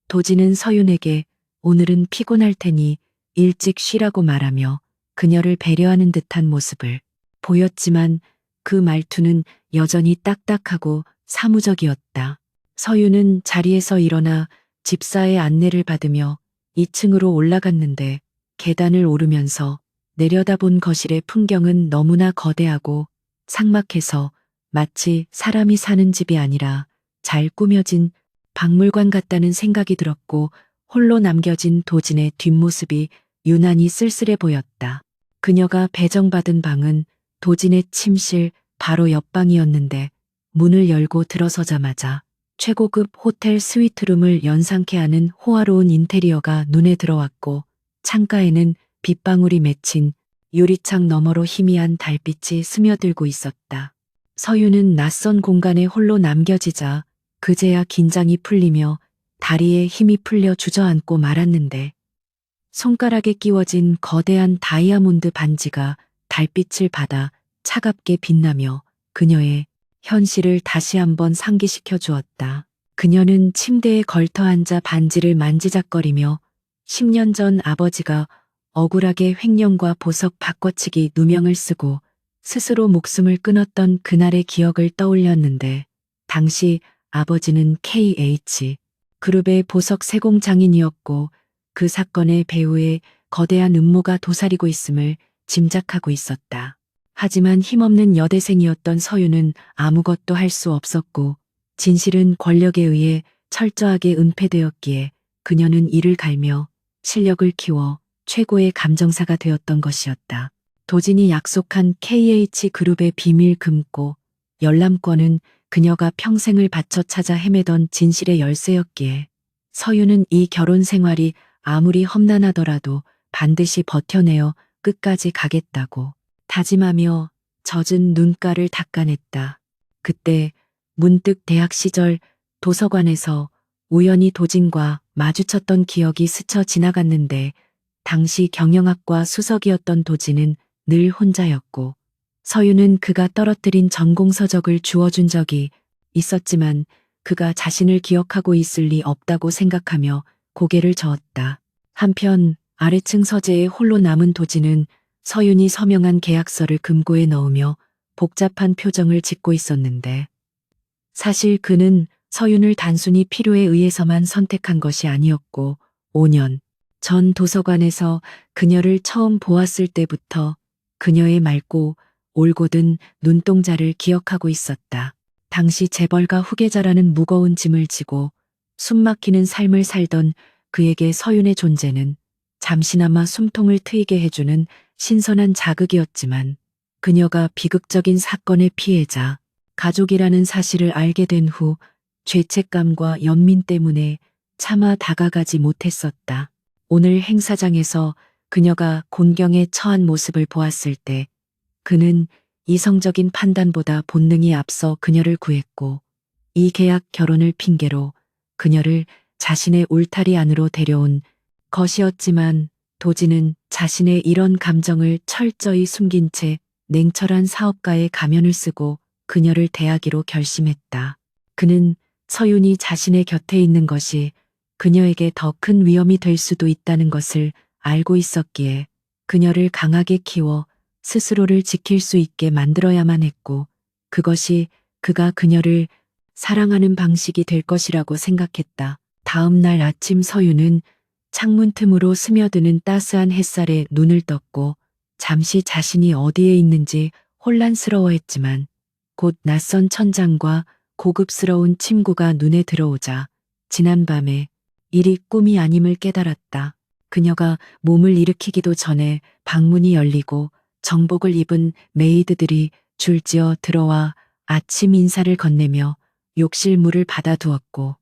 도지는 서윤에게 오늘은 피곤할 테니 일찍 쉬라고 말하며 그녀를 배려하는 듯한 모습을 보였지만 그 말투는 여전히 딱딱하고 사무적이었다. 서윤은 자리에서 일어나 집사의 안내를 받으며 2층으로 올라갔는데 계단을 오르면서 내려다본 거실의 풍경은 너무나 거대하고 삭막해서 마치 사람이 사는 집이 아니라 잘 꾸며진 박물관 같다는 생각이 들었고 홀로 남겨진 도진의 뒷모습이 유난히 쓸쓸해 보였다. 그녀가 배정받은 방은 도진의 침실 바로 옆방이었는데 문을 열고 들어서자마자 최고급 호텔 스위트룸을 연상케 하는 호화로운 인테리어가 눈에 들어왔고 창가에는 빗방울이 맺힌 유리창 너머로 희미한 달빛이 스며들고 있었다. 서유는 낯선 공간에 홀로 남겨지자 그제야 긴장이 풀리며 다리에 힘이 풀려 주저앉고 말았는데 손가락에 끼워진 거대한 다이아몬드 반지가 달빛을 받아 차갑게 빛나며 그녀의 현실을 다시 한번 상기시켜 주었다. 그녀는 침대에 걸터 앉아 반지를 만지작거리며 10년 전 아버지가 억울하게 횡령과 보석 바꿔치기 누명을 쓰고 스스로 목숨을 끊었던 그날의 기억을 떠올렸는데 당시 아버지는 KH 그룹의 보석 세공장인이었고 그 사건의 배후에 거대한 음모가 도사리고 있음을 짐작하고 있었다. 하지만 힘없는 여대생이었던 서유는 아무것도 할 수 없었고 진실은 권력에 의해 철저하게 은폐되었기에 그녀는 이를 갈며 실력을 키워 최고의 감정사가 되었던 것이었다. 도진이 약속한 KH그룹의 비밀 금고, 열람권은 그녀가 평생을 바쳐 찾아 헤매던 진실의 열쇠였기에 서유는 이 결혼 생활이 아무리 험난하더라도 반드시 버텨내어 끝까지 가겠다고 다짐하며 젖은 눈가를 닦아냈다. 그때 문득 대학 시절 도서관에서 우연히 도진과 마주쳤던 기억이 스쳐 지나갔는데 당시 경영학과 수석이었던 도진은 늘 혼자였고 서유는 그가 떨어뜨린 전공서적을 주워준 적이 있었지만 그가 자신을 기억하고 있을 리 없다고 생각하며 고개를 저었다. 한편 아래층 서재에 홀로 남은 도진은 서윤이 서명한 계약서를 금고에 넣으며 복잡한 표정을 짓고 있었는데 사실 그는 서윤을 단순히 필요에 의해서만 선택한 것이 아니었고 5년 전 도서관에서 그녀를 처음 보았을 때부터 그녀의 맑고 올곧은 눈동자를 기억하고 있었다. 당시 재벌가 후계자라는 무거운 짐을 지고 숨막히는 삶을 살던 그에게 서윤의 존재는 잠시나마 숨통을 트이게 해주는 신선한 자극이었지만 그녀가 비극적인 사건의 피해자, 가족이라는 사실을 알게 된 후 죄책감과 연민 때문에 차마 다가가지 못했었다. 오늘 행사장에서 그녀가 곤경에 처한 모습을 보았을 때 그는 이성적인 판단보다 본능이 앞서 그녀를 구했고 이 계약 결혼을 핑계로 그녀를 자신의 울타리 안으로 데려온 것이었지만 도진은 자신의 이런 감정을 철저히 숨긴 채 냉철한 사업가의 가면을 쓰고 그녀를 대하기로 결심했다. 그는 서윤이 자신의 곁에 있는 것이 그녀에게 더 큰 위험이 될 수도 있다는 것을 알고 있었기에 그녀를 강하게 키워 스스로를 지킬 수 있게 만들어야만 했고 그것이 그가 그녀를 사랑하는 방식이 될 것이라고 생각했다. 다음 날 아침 서윤은 창문 틈으로 스며드는 따스한 햇살에 눈을 떴고 잠시 자신이 어디에 있는지 혼란스러워했지만 곧 낯선 천장과 고급스러운 침구가 눈에 들어오자 지난밤에 일이 꿈이 아님을 깨달았다. 그녀가 몸을 일으키기도 전에 방문이 열리고 정복을 입은 메이드들이 줄지어 들어와 아침 인사를 건네며 욕실 물을 받아두었고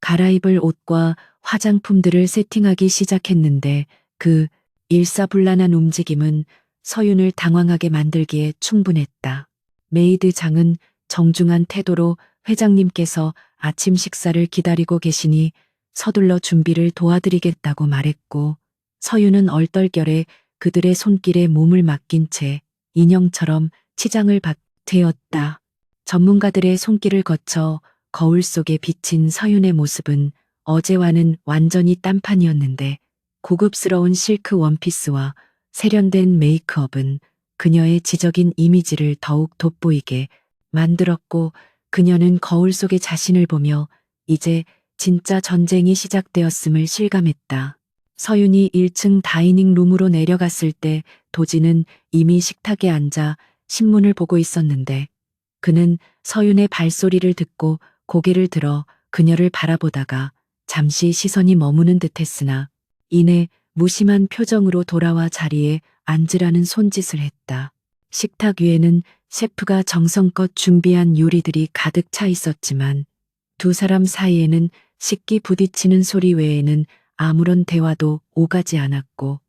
갈아입을 옷과 화장품들을 세팅하기 시작했는데 그 일사불란한 움직임은 서윤을 당황하게 만들기에 충분했다. 메이드 장은 정중한 태도로 회장님께서 아침 식사를 기다리고 계시니 서둘러 준비를 도와드리겠다고 말했고 서윤은 얼떨결에 그들의 손길에 몸을 맡긴 채 인형처럼 치장을 되었다. 전문가들의 손길을 거쳐 거울 속에 비친 서윤의 모습은 어제와는 완전히 딴판이었는데 고급스러운 실크 원피스와 세련된 메이크업은 그녀의 지적인 이미지를 더욱 돋보이게 만들었고 그녀는 거울 속의 자신을 보며 이제 진짜 전쟁이 시작되었음을 실감했다. 서윤이 1층 다이닝 룸으로 내려갔을 때 도진은 이미 식탁에 앉아 신문을 보고 있었는데 그는 서윤의 발소리를 듣고 고개를 들어 그녀를 바라보다가 잠시 시선이 머무는 듯했으나 이내 무심한 표정으로 돌아와 자리에 앉으라는 손짓을 했다. 식탁 위에는 셰프가 정성껏 준비한 요리들이 가득 차 있었지만 두 사람 사이에는 식기 부딪히는 소리 외에는 아무런 대화도 오가지 않았고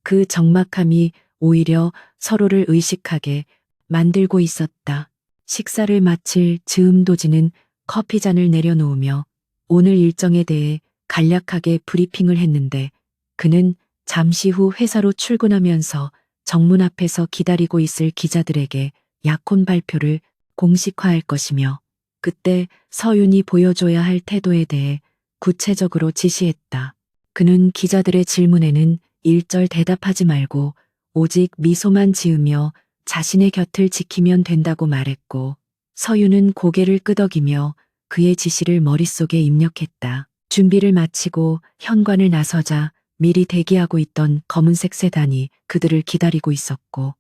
그 적막함이 오히려 서로를 의식하게 만들고 있었다. 식사를 마칠 즈음 도지는 커피잔을 내려놓으며 오늘 일정에 대해 간략하게 브리핑을 했는데 그는 잠시 후 회사로 출근하면서 정문 앞에서 기다리고 있을 기자들에게 약혼 발표를 공식화할 것이며 그때 서윤이 보여줘야 할 태도에 대해 구체적으로 지시했다. 그는 기자들의 질문에는 일절 대답하지 말고 오직 미소만 지으며 자신의 곁을 지키면 된다고 말했고 서윤은 고개를 끄덕이며 그의 지시를 머릿속에 입력했다. 준비를 마치고 현관을 나서자 미리 대기하고 있던 검은색 세단이 그들을 기다리고 있었고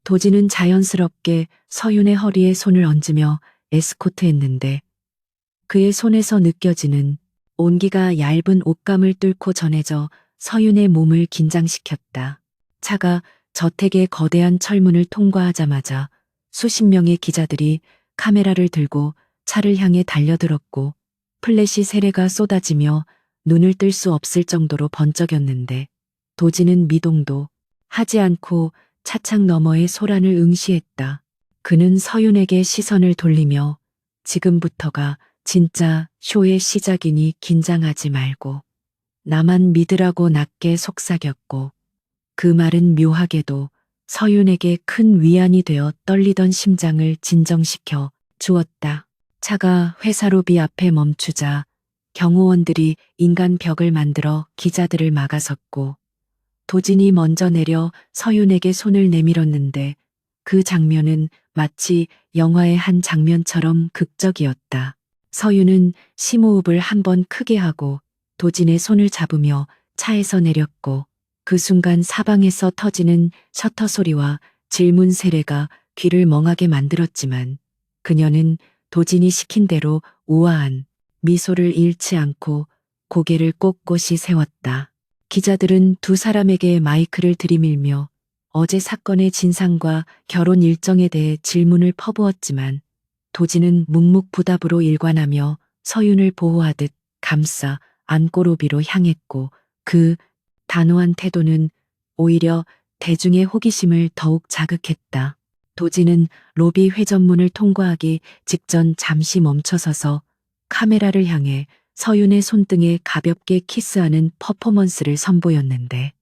도지는 자연스럽게 서윤의 허리에 손을 얹으며 에스코트했는데 그의 손에서 느껴지는 온기가 얇은 옷감을 뚫고 전해져 서윤의 몸을 긴장시켰다. 차가 저택의 거대한 철문을 통과하자마자 수십 명의 기자들이 카메라를 들고 차를 향해 달려들었고 플래시 세례가 쏟아지며 눈을 뜰 수 없을 정도로 번쩍였는데 도지는 미동도 하지 않고 차창 너머의 소란을 응시했다. 그는 서윤에게 시선을 돌리며 지금부터가 진짜 쇼의 시작이니 긴장하지 말고 나만 믿으라고 낮게 속삭였고 그 말은 묘하게도 서윤에게 큰 위안이 되어 떨리던 심장을 진정시켜 주었다. 차가 회사 로비 앞에 멈추자 경호원들이 인간 벽을 만들어 기자들을 막아섰고 도진이 먼저 내려 서윤에게 손을 내밀었는데 그 장면은 마치 영화의 한 장면처럼 극적이었다. 서윤은 심호흡을 한 번 크게 하고 도진의 손을 잡으며 차에서 내렸고 그 순간 사방에서 터지는 셔터 소리와 질문 세례가 귀를 멍하게 만들었지만 그녀는 도진이 시킨 대로 우아한 미소를 잃지 않고 고개를 꼿꼿이 세웠다. 기자들은 두 사람에게 마이크를 들이밀며 어제 사건의 진상과 결혼 일정에 대해 질문을 퍼부었지만 도지는 묵묵부답으로 일관하며 서윤을 보호하듯 감싸 안고 로비로 향했고 그 단호한 태도는 오히려 대중의 호기심을 더욱 자극했다. 도지는 로비 회전문을 통과하기 직전 잠시 멈춰서서 카메라를 향해 서윤의 손등에 가볍게 키스하는 퍼포먼스를 선보였는데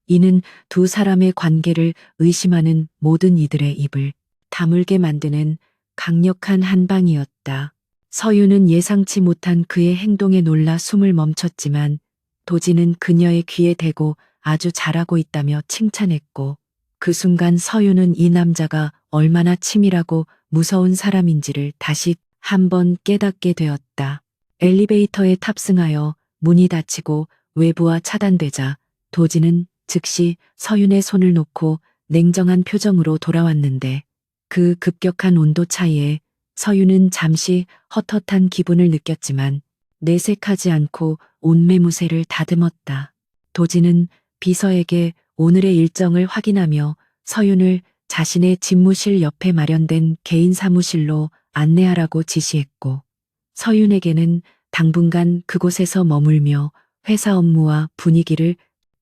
이는 두 사람의 관계를 의심하는 모든 이들의 입을 다물게 만드는 강력한 한방이었다. 서윤은 예상치 못한 그의 행동에 놀라 숨을 멈췄지만 도지는 그녀의 귀에 대고 아주 잘하고 있다며 칭찬했고 그 순간 서윤은 이 남자가 얼마나 치밀하고 무서운 사람인지를 다시 한번 깨닫게 되었다. 엘리베이터에 탑승하여 문이 닫히고 외부와 차단되자 도지는 즉시 서윤의 손을 놓고 냉정한 표정으로 돌아왔는데 그 급격한 온도 차이에 서윤은 잠시 헛헛한 기분을 느꼈지만 내색하지 않고 온매무새를 다듬었다. 도지는 비서에게 오늘의 일정을 확인하며 서윤을 자신의 집무실 옆에 마련된 개인 사무실로 안내하라고 지시했고 서윤에게는 당분간 그곳에서 머물며 회사 업무와 분위기를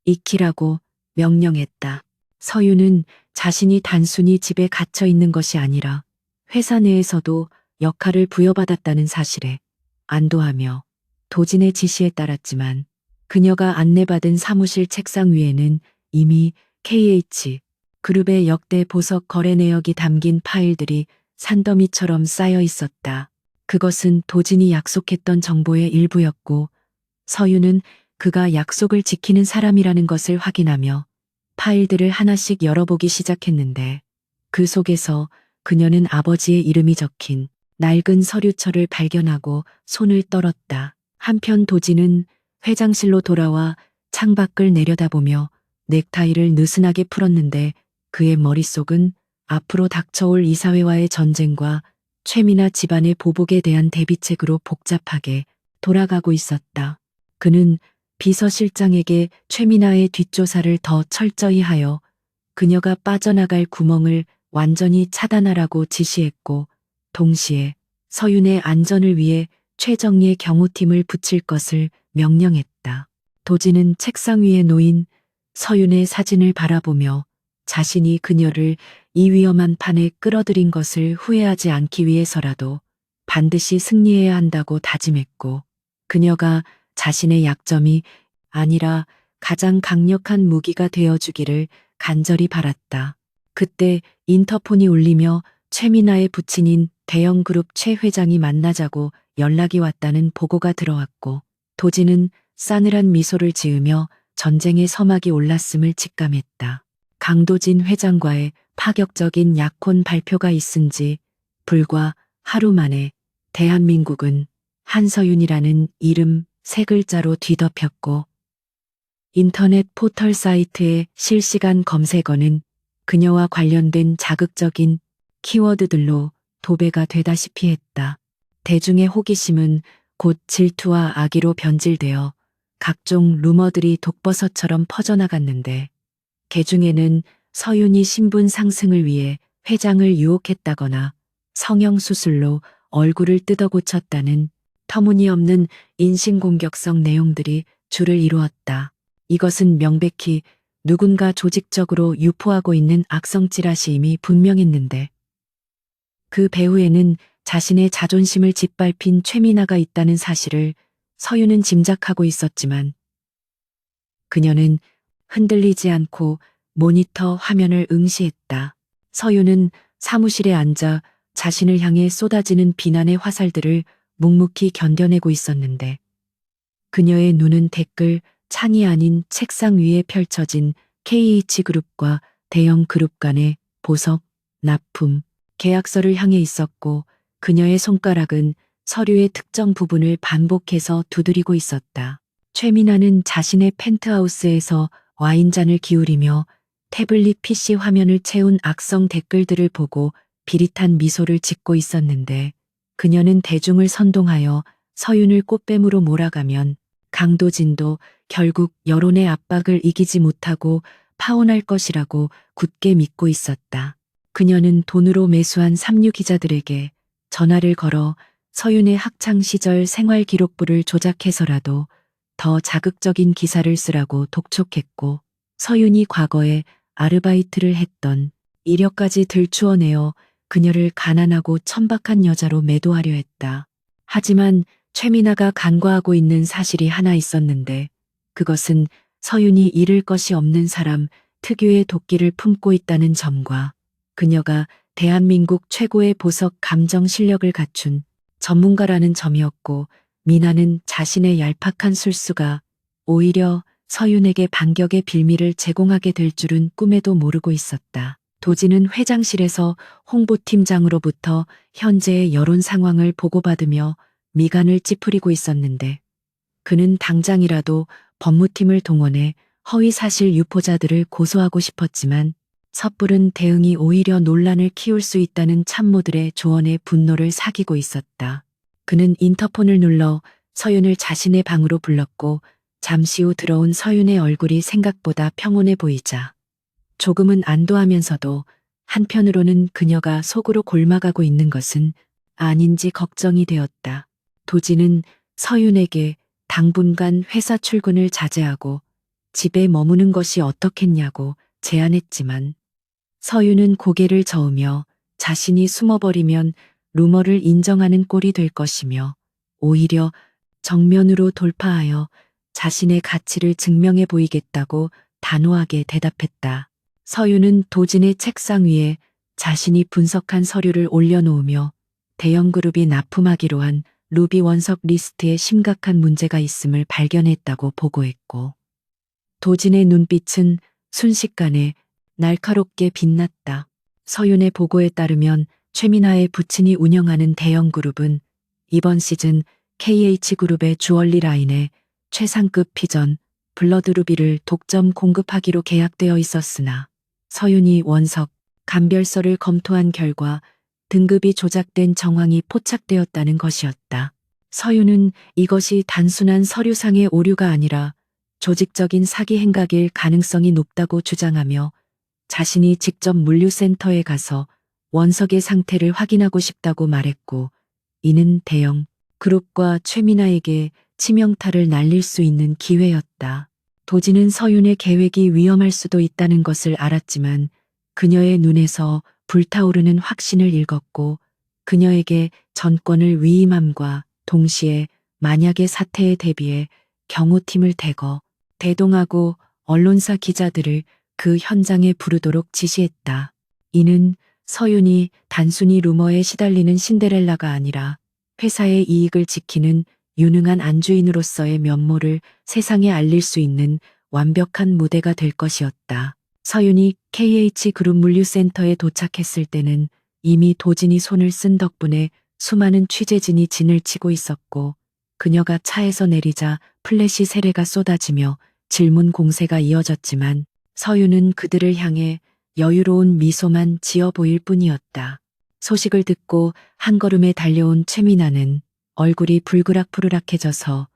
익히라고 명령했다. 서윤은 자신이 단순히 집에 갇혀 있는 것이 아니라 회사 내에서도 역할을 부여받았다는 사실에 안도하며 도진의 지시에 따랐지만 그녀가 안내받은 사무실 책상 위에는 이미 KH 그룹의 역대 보석 거래 내역이 담긴 파일들이 산더미처럼 쌓여 있었다. 그것은 도진이 약속했던 정보의 일부였고 서윤은 그가 약속을 지키는 사람이라는 것을 확인하며 파일들을 하나씩 열어보기 시작했는데 그 속에서 그녀는 아버지의 이름이 적힌 낡은 서류철을 발견하고 손을 떨었다. 한편 도진은 회장실로 돌아와 창밖을 내려다보며 넥타이를 느슨하게 풀었는데 그의 머릿속은 앞으로 닥쳐올 이사회와의 전쟁과 최미나 집안의 보복에 대한 대비책으로 복잡하게 돌아가고 있었다. 그는 비서실장에게 최미나의 뒷조사를 더 철저히 하여 그녀가 빠져나갈 구멍을 완전히 차단하라고 지시했고, 동시에 서윤의 안전을 위해 최정리의 경호팀을 붙일 것을 명령했다. 도지는 책상 위에 놓인 서윤의 사진을 바라보며 자신이 그녀를 이 위험한 판에 끌어들인 것을 후회하지 않기 위해서라도 반드시 승리해야 한다고 다짐했고, 그녀가 자신의 약점이 아니라 가장 강력한 무기가 되어주기를 간절히 바랐다. 그때 인터폰이 울리며 최미나의 부친인 대형그룹 최 회장이 만나자고 연락이 왔다는 보고가 들어왔고, 도지는 싸늘한 미소를 지으며 전쟁의 서막이 올랐음을 직감했다. 강도진 회장과의 파격적인 약혼 발표가 있은 지 불과 하루 만에 대한민국은 한서윤이라는 이름 세 글자로 뒤덮였고, 인터넷 포털 사이트의 실시간 검색어는 그녀와 관련된 자극적인 키워드들로 도배가 되다시피 했다. 대중의 호기심은 곧 질투와 악의로 변질되어 각종 루머들이 독버섯처럼 퍼져나갔는데, 개중에는 서윤이 신분 상승을 위해 회장을 유혹했다거나 성형수술로 얼굴을 뜯어고쳤다는 터무니없는 인신공격성 내용들이 줄을 이루었다. 이것은 명백히 누군가 조직적으로 유포하고 있는 악성 찌라시임이 분명했는데, 그 배후에는 자신의 자존심을 짓밟힌 최미나가 있다는 사실을 서윤은 짐작하고 있었지만, 그녀는 흔들리지 않고 모니터 화면을 응시했다. 서윤은 사무실에 앉아 자신을 향해 쏟아지는 비난의 화살들을 묵묵히 견뎌내고 있었는데, 그녀의 눈은 댓글 창이 아닌 책상 위에 펼쳐진 KH그룹과 대형 그룹 간의 보석, 납품, 계약서를 향해 있었고, 그녀의 손가락은 서류의 특정 부분을 반복해서 두드리고 있었다. 최미나는 자신의 펜트하우스에서 와인잔을 기울이며 태블릿 PC 화면을 채운 악성 댓글들을 보고 비릿한 미소를 짓고 있었는데, 그녀는 대중을 선동하여 서윤을 꽃뱀으로 몰아가면 강도진도 결국 여론의 압박을 이기지 못하고 파혼할 것이라고 굳게 믿고 있었다. 그녀는 돈으로 매수한 삼류 기자들에게 전화를 걸어 서윤의 학창 시절 생활 기록부를 조작해서라도 더 자극적인 기사를 쓰라고 독촉했고, 서윤이 과거에 아르바이트를 했던 이력까지 들추어내어 그녀를 가난하고 천박한 여자로 매도하려 했다. 하지만 최미나가 간과하고 있는 사실이 하나 있었는데, 그것은 서윤이 잃을 것이 없는 사람 특유의 도끼를 품고 있다는 점과 그녀가 대한민국 최고의 보석 감정 실력을 갖춘 전문가라는 점이었고, 미나는 자신의 얄팍한 술수가 오히려 서윤에게 반격의 빌미를 제공하게 될 줄은 꿈에도 모르고 있었다. 도지는 회장실에서 홍보팀장으로부터 현재의 여론 상황을 보고받으며 미간을 찌푸리고 있었는데, 그는 당장이라도 법무팀을 동원해 허위사실 유포자들을 고소하고 싶었지만, 섣부른 대응이 오히려 논란을 키울 수 있다는 참모들의 조언에 분노를 사기고 있었다. 그는 인터폰을 눌러 서윤을 자신의 방으로 불렀고, 잠시 후 들어온 서윤의 얼굴이 생각보다 평온해 보이자 조금은 안도하면서도 한편으로는 그녀가 속으로 골마가고 있는 것은 아닌지 걱정이 되었다. 도지는 서윤에게 당분간 회사 출근을 자제하고 집에 머무는 것이 어떻겠냐고 제안했지만, 서윤은 고개를 저으며 자신이 숨어버리면 루머를 인정하는 꼴이 될 것이며 오히려 정면으로 돌파하여 자신의 가치를 증명해 보이겠다고 단호하게 대답했다. 서윤은 도진의 책상 위에 자신이 분석한 서류를 올려놓으며 대형그룹이 납품하기로 한 루비 원석 리스트에 심각한 문제가 있음을 발견했다고 보고했고, 도진의 눈빛은 순식간에 날카롭게 빛났다. 서윤의 보고에 따르면 최미나의 부친이 운영하는 대형그룹은 이번 시즌 KH그룹의 주얼리 라인에 최상급 피전 블러드루비를 독점 공급하기로 계약되어 있었으나, 서윤이 원석, 감별서를 검토한 결과 등급이 조작된 정황이 포착되었다는 것이었다. 서윤은 이것이 단순한 서류상의 오류가 아니라 조직적인 사기 행각일 가능성이 높다고 주장하며 자신이 직접 물류센터에 가서 원석의 상태를 확인하고 싶다고 말했고, 이는 대형 그룹과 최민아에게 치명타를 날릴 수 있는 기회였다. 도지는 서윤의 계획이 위험할 수도 있다는 것을 알았지만 그녀의 눈에서 불타오르는 확신을 읽었고, 그녀에게 전권을 위임함과 동시에 만약의 사태에 대비해 경호팀을 대동하고 언론사 기자들을 그 현장에 부르도록 지시했다. 이는 서윤이 단순히 루머에 시달리는 신데렐라가 아니라 회사의 이익을 지키는 유능한 안주인으로서의 면모를 세상에 알릴 수 있는 완벽한 무대가 될 것이었다. 서윤이 KH그룹 물류센터에 도착했을 때는 이미 도진이 손을 쓴 덕분에 수많은 취재진이 진을 치고 있었고, 그녀가 차에서 내리자 플래시 세례가 쏟아지며 질문 공세가 이어졌지만 서윤은 그들을 향해 여유로운 미소만 지어 보일 뿐이었다. 소식을 듣고 한 걸음에 달려온 최민아는 얼굴이 불그락푸르락해져서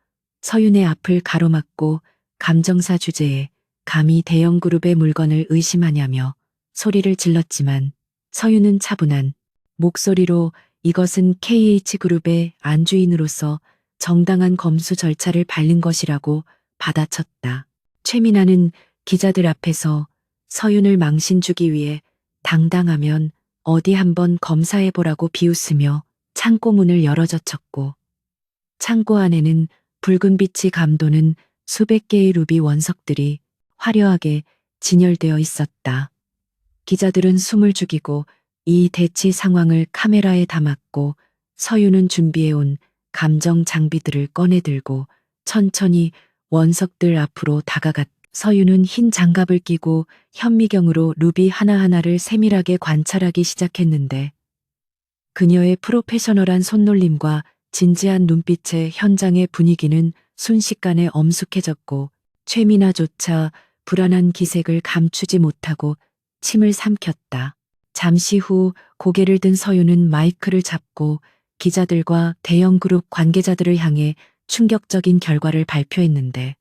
서윤의 앞을 가로막고 감정사 주제에 감히 대형 그룹의 물건을 의심하냐며 소리를 질렀지만 서윤은 차분한 목소리로 이것은 KH그룹의 안주인으로서 정당한 검수 절차를 밟는 것이라고 받아쳤다. 최민아는 기자들 앞에서 서윤을 망신주기 위해 당당하면 어디 한번 검사해보라고 비웃으며 창고 문을 열어젖혔고, 창고 안에는 붉은 빛이 감도는 수백 개의 루비 원석들이 화려하게 진열되어 있었다. 기자들은 숨을 죽이고 이 대치 상황을 카메라에 담았고, 서윤은 준비해온 감정 장비들을 꺼내들고 천천히 원석들 앞으로 다가갔다. 서윤은 흰 장갑을 끼고 현미경으로 루비 하나하나를 세밀하게 관찰하기 시작했는데, 그녀의 프로페셔널한 손놀림과 진지한 눈빛에 현장의 분위기는 순식간에 엄숙해졌고, 최민아조차 불안한 기색을 감추지 못하고 침을 삼켰다. 잠시 후 고개를 든 서윤은 마이크를 잡고 기자들과 대형 그룹 관계자들을 향해 충격적인 결과를 발표했는데,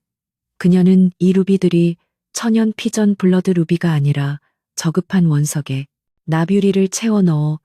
그녀는 이 루비들이 천연 피전 블러드 루비가 아니라 저급한 원석에 나뷰리를 채워 넣어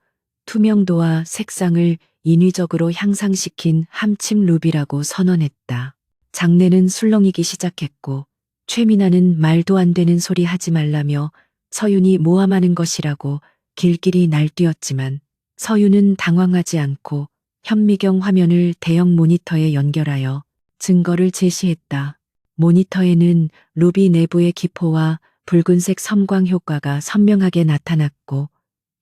투명도와 색상을 인위적으로 향상시킨 함침 루비라고 선언했다. 장내는 술렁이기 시작했고, 최민아는 말도 안 되는 소리 하지 말라며 서윤이 모함하는 것이라고 길길이 날뛰었지만 서윤은 당황하지 않고 현미경 화면을 대형 모니터에 연결하여 증거를 제시했다. 모니터에는 루비 내부의 기포와 붉은색 섬광 효과가 선명하게 나타났고,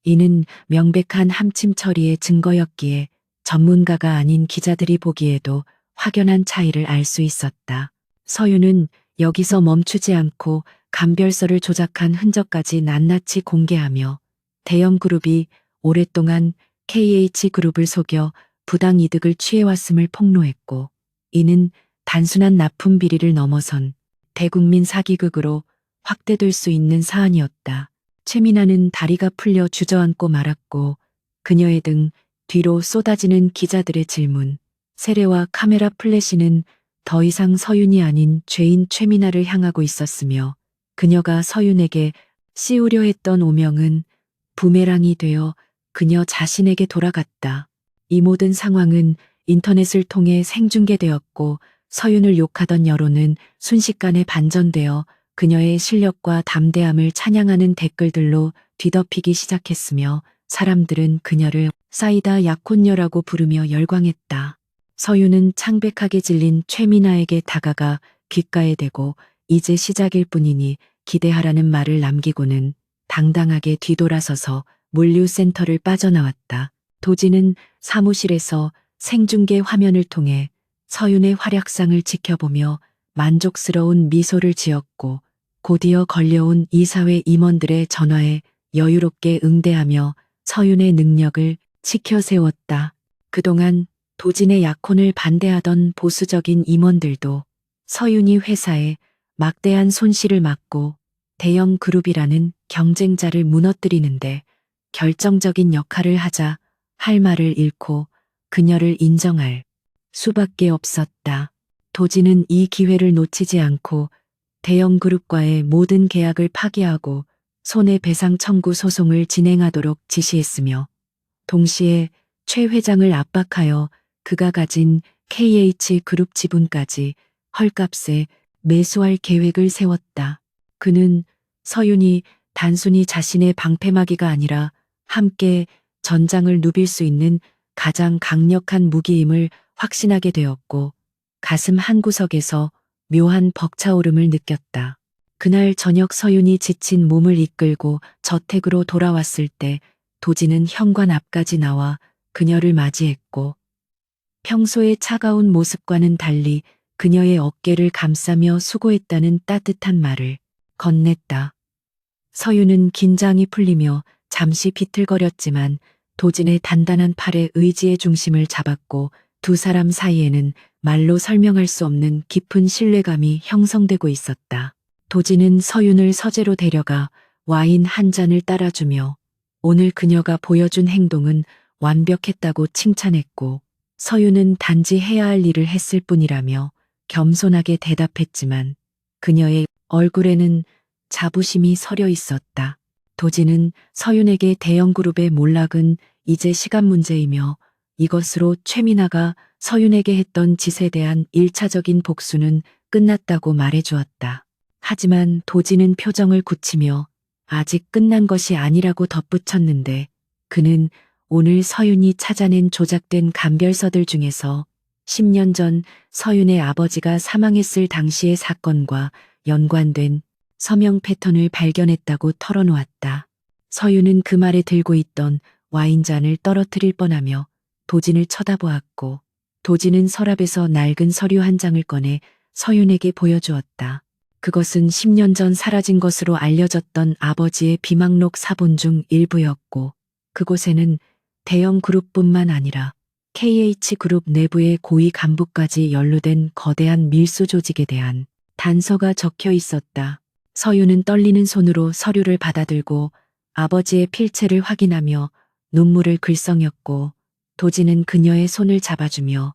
이는 명백한 함침 처리의 증거였기에 전문가가 아닌 기자들이 보기에도 확연한 차이를 알 수 있었다. 서윤은 여기서 멈추지 않고 감별서를 조작한 흔적까지 낱낱이 공개하며 대형 그룹이 오랫동안 KH그룹을 속여 부당 이득을 취해왔음을 폭로했고, 이는 단순한 납품 비리를 넘어선 대국민 사기극으로 확대될 수 있는 사안이었다. 최민아는 다리가 풀려 주저앉고 말았고, 그녀의 등 뒤로 쏟아지는 기자들의 질문, 세례와 카메라 플래시는 더 이상 서윤이 아닌 죄인 최민아를 향하고 있었으며, 그녀가 서윤에게 씌우려 했던 오명은 부메랑이 되어 그녀 자신에게 돌아갔다. 이 모든 상황은 인터넷을 통해 생중계되었고, 서윤을 욕하던 여론은 순식간에 반전되어 그녀의 실력과 담대함을 찬양하는 댓글들로 뒤덮이기 시작했으며, 사람들은 그녀를 사이다 약혼녀라고 부르며 열광했다. 서윤은 창백하게 질린 최민아에게 다가가 귓가에 대고 이제 시작일 뿐이니 기대하라는 말을 남기고는 당당하게 뒤돌아서서 물류센터를 빠져나왔다. 도지는 사무실에서 생중계 화면을 통해 서윤의 활약상을 지켜보며 만족스러운 미소를 지었고, 곧이어 걸려온 이사회 임원들의 전화에 여유롭게 응대하며 서윤의 능력을 치켜세웠다. 그동안 도진의 약혼을 반대하던 보수적인 임원들도 서윤이 회사에 막대한 손실을 막고 대형 그룹이라는 경쟁자를 무너뜨리는데 결정적인 역할을 하자 할 말을 잃고 그녀를 인정할 수밖에 없었다. 도진은 이 기회를 놓치지 않고 대형 그룹과의 모든 계약을 파기하고 손해배상 청구 소송을 진행하도록 지시했으며 동시에 최 회장을 압박하여 그가 가진 KH그룹 지분까지 헐값에 매수할 계획을 세웠다. 그는 서윤이 단순히 자신의 방패막이가 아니라 함께 전장을 누빌 수 있는 가장 강력한 무기임을 확신하게 되었고 가슴 한구석에서 묘한 벅차오름을 느꼈다. 그날 저녁 서윤이 지친 몸을 이끌고 저택으로 돌아왔을 때 도진은 현관 앞까지 나와 그녀를 맞이했고 평소의 차가운 모습과는 달리 그녀의 어깨를 감싸며 수고했다는 따뜻한 말을 건넸다. 서윤은 긴장이 풀리며 잠시 비틀거렸지만 도진의 단단한 팔에 의지의 중심을 잡았고 두 사람 사이에는 말로 설명할 수 없는 깊은 신뢰감이 형성되고 있었다. 도진은 서윤을 서재로 데려가 와인 한 잔을 따라주며 오늘 그녀가 보여준 행동은 완벽했다고 칭찬했고 서윤은 단지 해야 할 일을 했을 뿐이라며 겸손하게 대답했지만 그녀의 얼굴에는 자부심이 서려 있었다. 도진은 서윤에게 대형그룹의 몰락은 이제 시간 문제이며 이것으로 최민아가 서윤에게 했던 짓에 대한 1차적인 복수는 끝났다고 말해주었다. 하지만 도진은 표정을 굳히며 아직 끝난 것이 아니라고 덧붙였는데 그는 오늘 서윤이 찾아낸 조작된 감별서들 중에서 10년 전 서윤의 아버지가 사망했을 당시의 사건과 연관된 서명 패턴을 발견했다고 털어놓았다. 서윤은 그 말에 들고 있던 와인잔을 떨어뜨릴 뻔하며 도진을 쳐다보았고 도진은 서랍에서 낡은 서류 한 장을 꺼내 서윤에게 보여주었다. 그것은 10년 전 사라진 것으로 알려졌던 아버지의 비망록 사본 중 일부였고 그곳에는 대형 그룹뿐만 아니라 KH그룹 내부의 고위 간부까지 연루된 거대한 밀수 조직에 대한 단서가 적혀 있었다. 서윤은 떨리는 손으로 서류를 받아들고 아버지의 필체를 확인하며 눈물을 글썽였고 도진은 그녀의 손을 잡아주며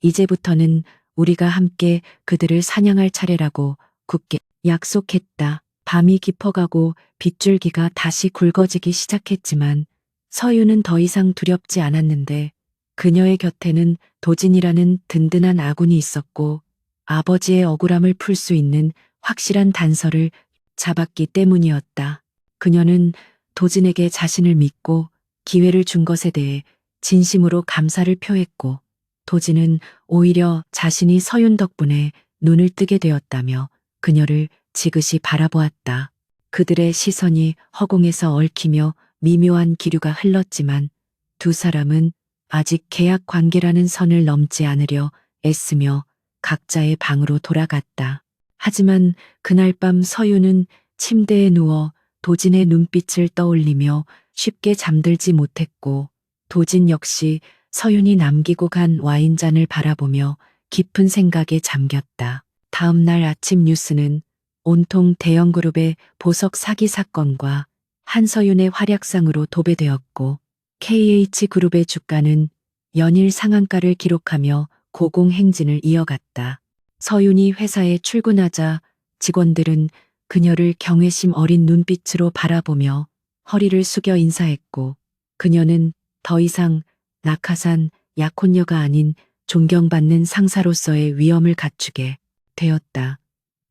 이제부터는 우리가 함께 그들을 사냥할 차례라고 굳게 약속했다. 밤이 깊어가고 빗줄기가 다시 굵어지기 시작했지만 서윤은 더 이상 두렵지 않았는데 그녀의 곁에는 도진이라는 든든한 아군이 있었고 아버지의 억울함을 풀 수 있는 확실한 단서를 잡았기 때문이었다. 그녀는 도진에게 자신을 믿고 기회를 준 것에 대해 진심으로 감사를 표했고 도진은 오히려 자신이 서윤 덕분에 눈을 뜨게 되었다며 그녀를 지그시 바라보았다. 그들의 시선이 허공에서 얽히며 미묘한 기류가 흘렀지만 두 사람은 아직 계약 관계라는 선을 넘지 않으려 애쓰며 각자의 방으로 돌아갔다. 하지만 그날 밤 서윤은 침대에 누워 도진의 눈빛을 떠올리며 쉽게 잠들지 못했고 도진 역시 서윤이 남기고 간 와인잔을 바라보며 깊은 생각에 잠겼다. 다음 날 아침 뉴스는 온통 대형그룹의 보석 사기 사건과 한서윤의 활약상으로 도배되었고 KH그룹의 주가는 연일 상한가를 기록하며 고공행진을 이어갔다. 서윤이 회사에 출근하자 직원들은 그녀를 경외심 어린 눈빛으로 바라보며 허리를 숙여 인사했고 그녀는 더 이상 낙하산 약혼녀가 아닌 존경받는 상사로서의 위엄을 갖추게 되었다.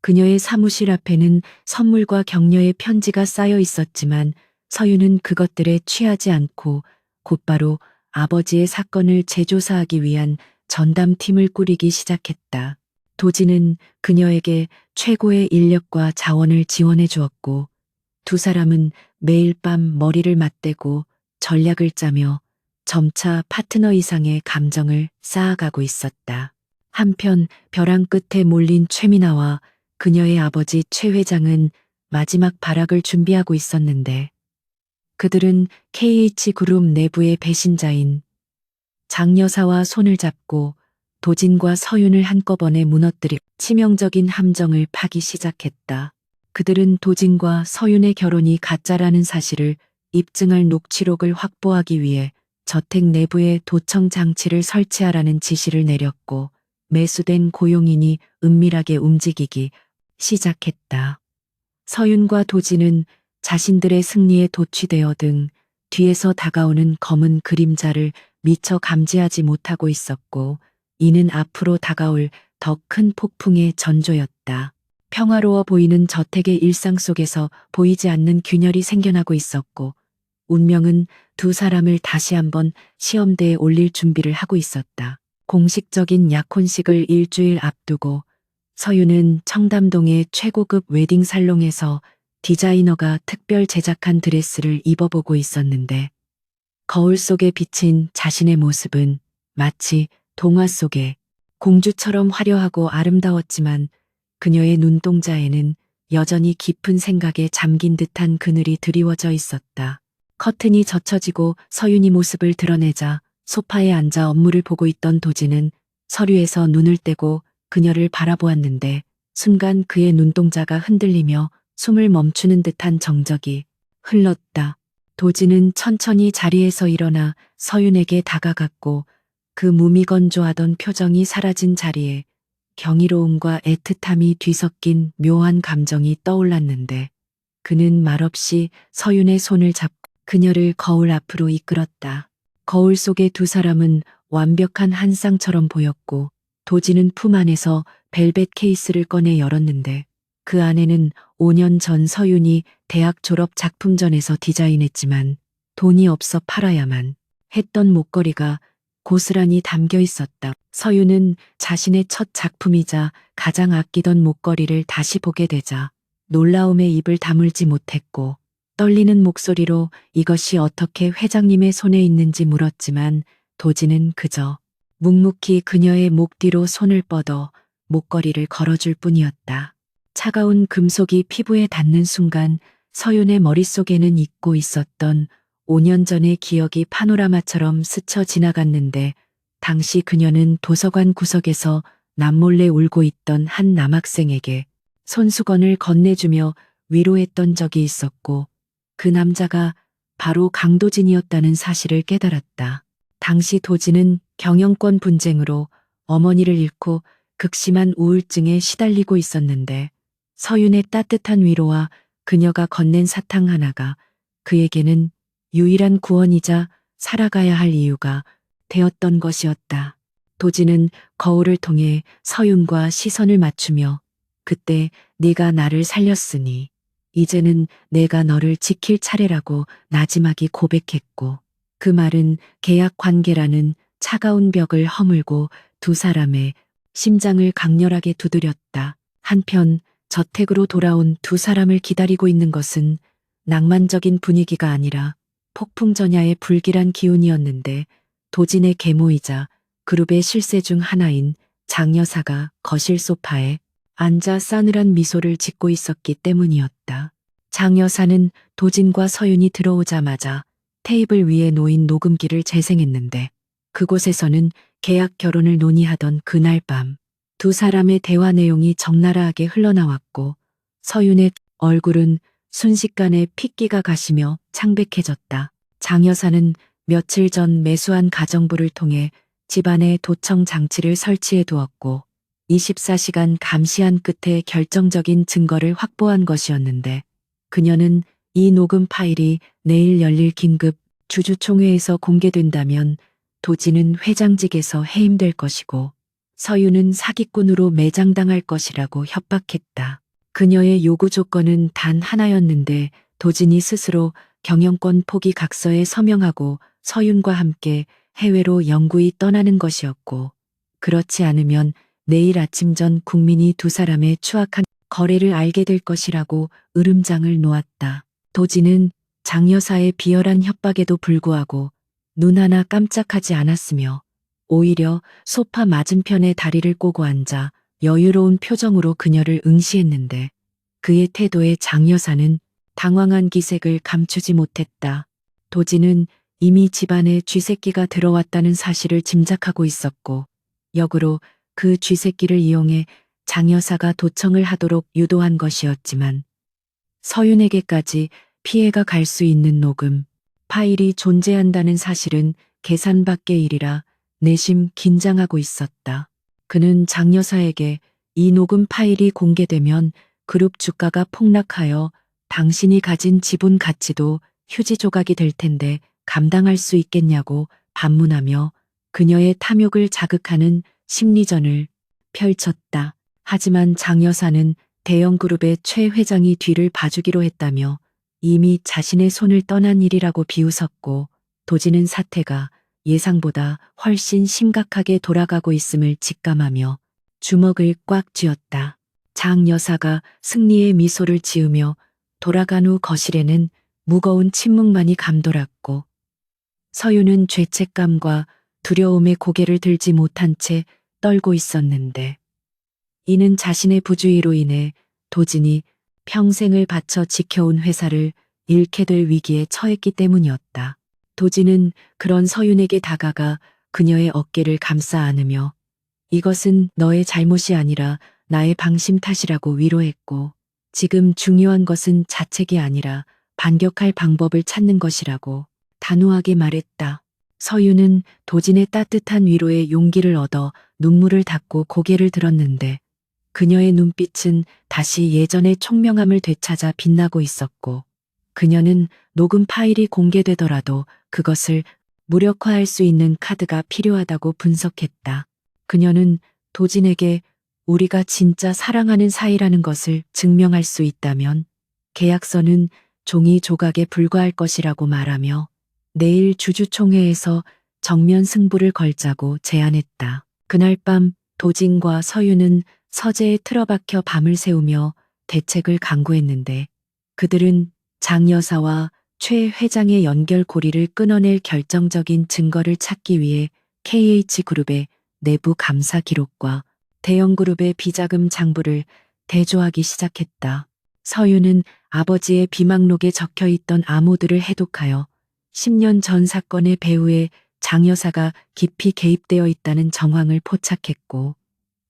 그녀의 사무실 앞에는 선물과 격려의 편지가 쌓여 있었지만 서윤은 그것들에 취하지 않고 곧바로 아버지의 사건을 재조사하기 위한 전담팀을 꾸리기 시작했다. 도진은 그녀에게 최고의 인력과 자원을 지원해 주었고 두 사람은 매일 밤 머리를 맞대고 전략을 짜며 점차 파트너 이상의 감정을 쌓아가고 있었다. 한편 벼랑 끝에 몰린 최민아와 그녀의 아버지 최 회장은 마지막 발악을 준비하고 있었는데 그들은 KH그룹 내부의 배신자인 장 여사와 손을 잡고 도진과 서윤을 한꺼번에 무너뜨려 치명적인 함정을 파기 시작했다. 그들은 도진과 서윤의 결혼이 가짜라는 사실을 입증할 녹취록을 확보하기 위해 저택 내부에 도청 장치를 설치하라는 지시를 내렸고 매수된 고용인이 은밀하게 움직이기 시작했다. 서윤과 도진은 자신들의 승리에 도취되어 등 뒤에서 다가오는 검은 그림자를 미처 감지하지 못하고 있었고 이는 앞으로 다가올 더 큰 폭풍의 전조였다. 평화로워 보이는 저택의 일상 속에서 보이지 않는 균열이 생겨나고 있었고 운명은 두 사람을 다시 한번 시험대에 올릴 준비를 하고 있었다. 공식적인 약혼식을 일주일 앞두고 서유는 청담동의 최고급 웨딩 살롱에서 디자이너가 특별 제작한 드레스를 입어보고 있었는데 거울 속에 비친 자신의 모습은 마치 동화 속의 공주처럼 화려하고 아름다웠지만 그녀의 눈동자에는 여전히 깊은 생각에 잠긴 듯한 그늘이 드리워져 있었다. 커튼이 젖혀지고 서윤이 모습을 드러내자 소파에 앉아 업무를 보고 있던 도진은 서류에서 눈을 떼고 그녀를 바라보았는데 순간 그의 눈동자가 흔들리며 숨을 멈추는 듯한 정적이 흘렀다. 도진은 천천히 자리에서 일어나 서윤에게 다가갔고 그 무미건조하던 표정이 사라진 자리에 경이로움과 애틋함이 뒤섞인 묘한 감정이 떠올랐는데 그는 말없이 서윤의 손을 잡고 그녀를 거울 앞으로 이끌었다. 거울 속의 두 사람은 완벽한 한 쌍처럼 보였고 도진은 품 안에서 벨벳 케이스를 꺼내 열었는데 그 안에는 5년 전 서윤이 대학 졸업 작품전에서 디자인했지만 돈이 없어 팔아야만 했던 목걸이가 고스란히 담겨 있었다. 서윤은 자신의 첫 작품이자 가장 아끼던 목걸이를 다시 보게 되자 놀라움에 입을 다물지 못했고 떨리는 목소리로 이것이 어떻게 회장님의 손에 있는지 물었지만 도진은 그저 묵묵히 그녀의 목 뒤로 손을 뻗어 목걸이를 걸어줄 뿐이었다. 차가운 금속이 피부에 닿는 순간 서윤의 머릿속에는 잊고 있었던 5년 전의 기억이 파노라마처럼 스쳐 지나갔는데 당시 그녀는 도서관 구석에서 남몰래 울고 있던 한 남학생에게 손수건을 건네주며 위로했던 적이 있었고 그 남자가 바로 강도진이었다는 사실을 깨달았다. 당시 도진은 경영권 분쟁으로 어머니를 잃고 극심한 우울증에 시달리고 있었는데 서윤의 따뜻한 위로와 그녀가 건넨 사탕 하나가 그에게는 유일한 구원이자 살아가야 할 이유가 되었던 것이었다. 도진은 거울을 통해 서윤과 시선을 맞추며 그때 네가 나를 살렸으니 이제는 내가 너를 지킬 차례라고 나지막이 고백했고 그 말은 계약 관계라는 차가운 벽을 허물고 두 사람의 심장을 강렬하게 두드렸다. 한편 저택으로 돌아온 두 사람을 기다리고 있는 것은 낭만적인 분위기가 아니라 폭풍전야의 불길한 기운이었는데 도진의 계모이자 그룹의 실세 중 하나인 장 여사가 거실 소파에 앉아 싸늘한 미소를 짓고 있었기 때문이었다. 장 여사는 도진과 서윤이 들어오자마자 테이블 위에 놓인 녹음기를 재생했는데 그곳에서는 계약 결혼을 논의하던 그날 밤 두 사람의 대화 내용이 적나라하게 흘러나왔고 서윤의 얼굴은 순식간에 핏기가 가시며 창백해졌다. 장 여사는 며칠 전 매수한 가정부를 통해 집안에 도청 장치를 설치해 두었고 24시간 감시한 끝에 결정적인 증거를 확보한 것이었는데 그녀는 이 녹음 파일이 내일 열릴 긴급 주주총회에서 공개된다면 도진은 회장직에서 해임될 것이고 서윤은 사기꾼으로 매장당할 것이라고 협박했다. 그녀의 요구 조건은 단 하나였는데 도진이 스스로 경영권 포기 각서에 서명하고 서윤과 함께 해외로 영구히 떠나는 것이었고 그렇지 않으면 내일 아침 전 국민이 두 사람의 추악한 거래를 알게 될 것이라고 으름장을 놓았다. 도진은 장 여사의 비열한 협박에도 불구하고 눈 하나 깜짝하지 않았으며 오히려 소파 맞은편에 다리를 꼬고 앉아 여유로운 표정으로 그녀를 응시했는데 그의 태도에 장 여사는 당황한 기색을 감추지 못했다. 도진은 이미 집안에 쥐새끼가 들어왔다는 사실을 짐작하고 있었고 역으로 그 쥐새끼를 이용해 장 여사가 도청을 하도록 유도한 것이었지만 서윤에게까지 피해가 갈 수 있는 녹음 파일이 존재한다는 사실은 계산 밖의 일이라 내심 긴장하고 있었다. 그는 장 여사에게 이 녹음 파일이 공개되면 그룹 주가가 폭락하여 당신이 가진 지분 가치도 휴지 조각이 될 텐데 감당할 수 있겠냐고 반문하며 그녀의 탐욕을 자극하는 심리전을 펼쳤다. 하지만 장 여사는 대형 그룹의 최 회장이 뒤를 봐주기로 했다며 이미 자신의 손을 떠난 일이라고 비웃었고 도지는 사태가 예상보다 훨씬 심각하게 돌아가고 있음을 직감하며 주먹을 꽉 쥐었다. 장 여사가 승리의 미소를 지으며 돌아간 후 거실에는 무거운 침묵만이 감돌았고 서유는 죄책감과 두려움에 고개를 들지 못한 채 떨고 있었는데 이는 자신의 부주의로 인해 도진이 평생을 바쳐 지켜온 회사를 잃게 될 위기에 처했기 때문이었다. 도진은 그런 서윤에게 다가가 그녀의 어깨를 감싸 안으며 이것은 너의 잘못이 아니라 나의 방심 탓이라고 위로했고 지금 중요한 것은 자책이 아니라 반격할 방법을 찾는 것이라고 단호하게 말했다. 서윤은 도진의 따뜻한 위로에 용기를 얻어 눈물을 닦고 고개를 들었는데 그녀의 눈빛은 다시 예전의 총명함을 되찾아 빛나고 있었고 그녀는 녹음 파일이 공개되더라도 그것을 무력화할 수 있는 카드가 필요하다고 분석했다. 그녀는 도진에게 우리가 진짜 사랑하는 사이라는 것을 증명할 수 있다면 계약서는 종이 조각에 불과할 것이라고 말하며 내일 주주총회에서 정면 승부를 걸자고 제안했다. 그날 밤 도진과 서유는 서재에 틀어박혀 밤을 새우며 대책을 강구했는데 그들은 장 여사와 최 회장의 연결고리를 끊어낼 결정적인 증거를 찾기 위해 KH그룹의 내부 감사 기록과 대형그룹의 비자금 장부를 대조하기 시작했다. 서유는 아버지의 비망록에 적혀있던 암호들을 해독하여 10년 전 사건의 배후에 장 여사가 깊이 개입되어 있다는 정황을 포착했고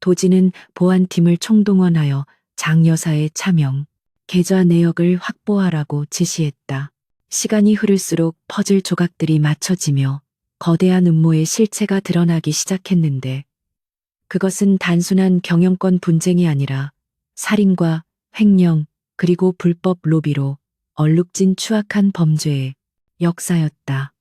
도진은 보안팀을 총동원하여 장 여사의 차명, 계좌 내역을 확보하라고 지시했다. 시간이 흐를수록 퍼즐 조각들이 맞춰지며 거대한 음모의 실체가 드러나기 시작했는데 그것은 단순한 경영권 분쟁이 아니라 살인과 횡령 그리고 불법 로비로 얼룩진 추악한 범죄의 역사였다.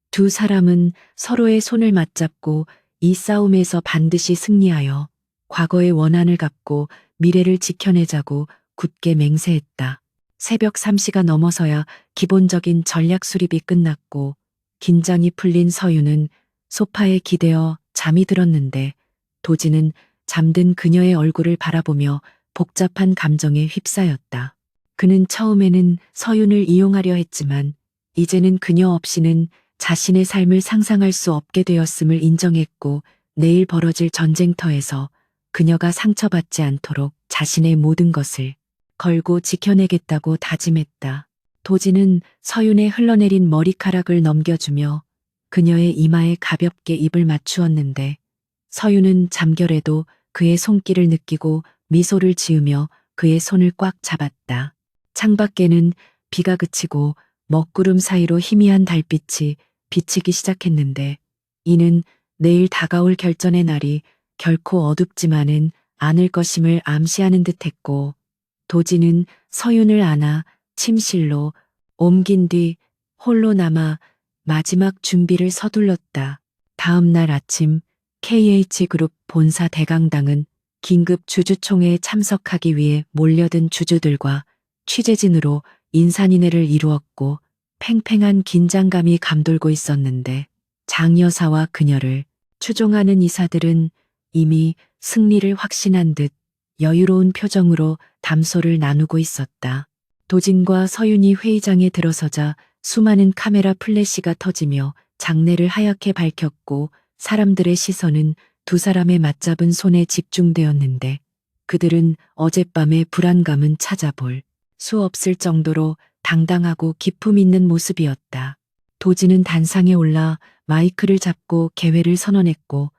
두 사람은 서로의 손을 맞잡고 이 싸움에서 반드시 승리하여 과거의 원한을 갚고 미래를 지켜내자고 굳게 맹세했다. 새벽 3시가 넘어서야 기본적인 전략 수립이 끝났고 긴장이 풀린 서유는 소파에 기대어 잠이 들었는데 도진은 잠든 그녀의 얼굴을 바라보며 복잡한 감정에 휩싸였다. 그는 처음에는 서윤을 이용하려 했지만 이제는 그녀 없이는 자신의 삶을 상상할 수 없게 되었음을 인정했고 내일 벌어질 전쟁터에서 그녀가 상처받지 않도록 자신의 모든 것을 걸고 지켜내겠다고 다짐했다. 도진은 서윤의 흘러내린 머리카락을 넘겨주며 그녀의 이마에 가볍게 입을 맞추었는데 서윤은 잠결에도 그의 손길을 느끼고 미소를 지으며 그의 손을 꽉 잡았다. 창밖에는 비가 그치고 먹구름 사이로 희미한 달빛이 비치기 시작했는데 이는 내일 다가올 결전의 날이 결코 어둡지만은 않을 것임을 암시하는 듯했고 도진은 서윤을 안아 침실로 옮긴 뒤 홀로 남아 마지막 준비를 서둘렀다. 다음 날 아침 KH그룹 본사 대강당은 긴급 주주총회에 참석하기 위해 몰려든 주주들과 취재진으로 인산인해를 이루었고 팽팽한 긴장감이 감돌고 있었는데 장 여사와 그녀를 추종하는 이사들은 이미 승리를 확신한 듯 여유로운 표정으로 담소를 나누고 있었다. 도진과 서윤이 회의장에 들어서자 수많은 카메라 플래시가 터지며 장내를 하얗게 밝혔고 사람들의 시선은 두 사람의 맞잡은 손에 집중되었는데 그들은 어젯밤의 불안감은 찾아볼 수 없을 정도로 당당하고 기품 있는 모습이었다. 도진은 단상에 올라 마이크를 잡고 개회를 선언했고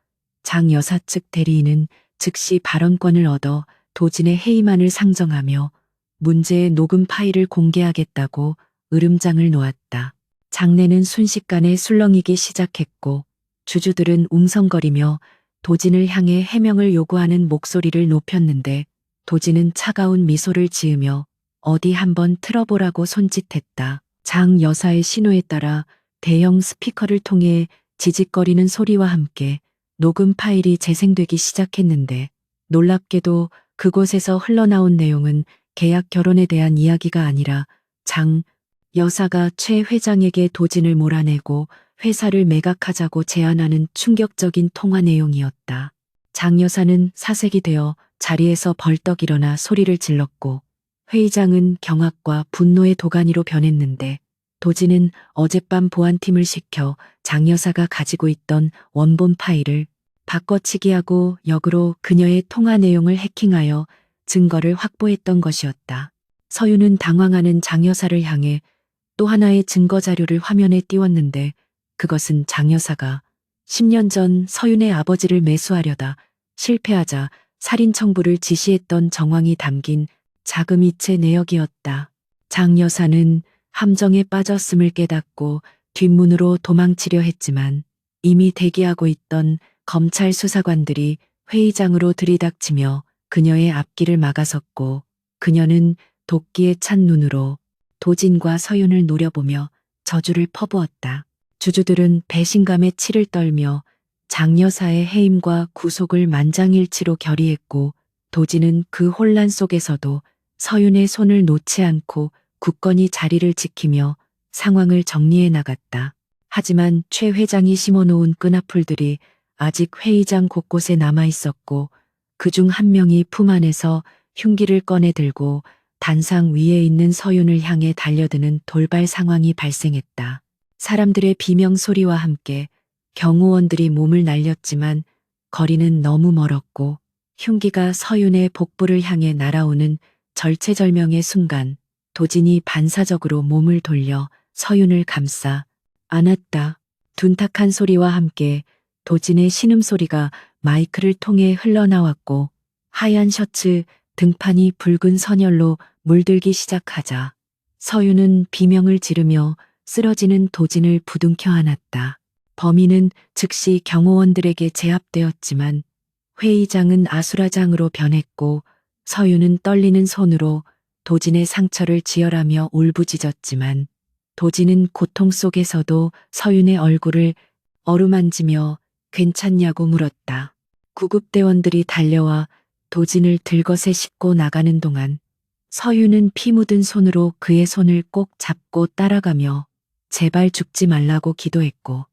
장 여사 측 대리인은 즉시 발언권을 얻어 도진의 해임안을 상정하며 문제의 녹음 파일을 공개하겠다고 으름장을 놓았다. 장내는 순식간에 술렁이기 시작했고 주주들은 웅성거리며 도진을 향해 해명을 요구하는 목소리를 높였는데 도진은 차가운 미소를 지으며 어디 한번 틀어보라고 손짓했다. 장 여사의 신호에 따라 대형 스피커를 통해 지직거리는 소리와 함께 녹음 파일이 재생되기 시작했는데 놀랍게도 그곳에서 흘러나온 내용은 계약 결혼에 대한 이야기가 아니라 장 여사가 최 회장에게 도진을 몰아내고 회사를 매각하자고 제안하는 충격적인 통화 내용이었다. 장 여사는 사색이 되어 자리에서 벌떡 일어나 소리를 질렀고 회의장은 경악과 분노의 도가니로 변했는데 도진은 어젯밤 보안팀을 시켜 장 여사가 가지고 있던 원본 파일을 바꿔치기하고 역으로 그녀의 통화 내용을 해킹하여 증거를 확보했던 것이었다. 서유는 당황하는 장 여사를 향해 또 하나의 증거 자료를 화면에 띄웠는데 그것은 장 여사가 10년 전 서윤의 아버지를 매수하려다 실패하자 살인 청부를 지시했던 정황이 담긴 자금이체 내역이었다. 장 여사는 함정에 빠졌음을 깨닫고 뒷문으로 도망치려 했지만 이미 대기하고 있던 검찰 수사관들이 회의장으로 들이닥치며 그녀의 앞길을 막아섰고 그녀는 도끼에 찬 눈으로 도진과 서윤을 노려보며 저주를 퍼부었다. 주주들은 배신감에 치를 떨며 장 여사의 해임과 구속을 만장일치로 결의했고 도진은 그 혼란 속에서도 서윤의 손을 놓지 않고 굳건히 자리를 지키며 상황을 정리해 나갔다. 하지만 최 회장이 심어놓은 끈앞풀들이 아직 회의장 곳곳에 남아 있었고 그중 한 명이 품 안에서 흉기를 꺼내 들고 단상 위에 있는 서윤을 향해 달려드는 돌발 상황이 발생했다. 사람들의 비명 소리와 함께 경호원들이 몸을 날렸지만 거리는 너무 멀었고 흉기가 서윤의 복부를 향해 날아오는 절체절명의 순간 도진이 반사적으로 몸을 돌려 서윤을 감싸 안았다. 둔탁한 소리와 함께 도진의 신음소리가 마이크를 통해 흘러나왔고 하얀 셔츠 등판이 붉은 선열로 물들기 시작하자 서윤은 비명을 지르며 쓰러지는 도진을 부둥켜 안았다. 범인은 즉시 경호원들에게 제압되었지만 회의장은 아수라장으로 변했고 서윤은 떨리는 손으로 도진의 상처를 지혈하며 울부짖었지만 도진은 고통 속에서도 서윤의 얼굴을 어루만지며 괜찮냐고 물었다. 구급대원들이 달려와 도진을 들것에 싣고 나가는 동안 서윤은 피 묻은 손으로 그의 손을 꼭 잡고 따라가며 제발 죽지 말라고 기도했고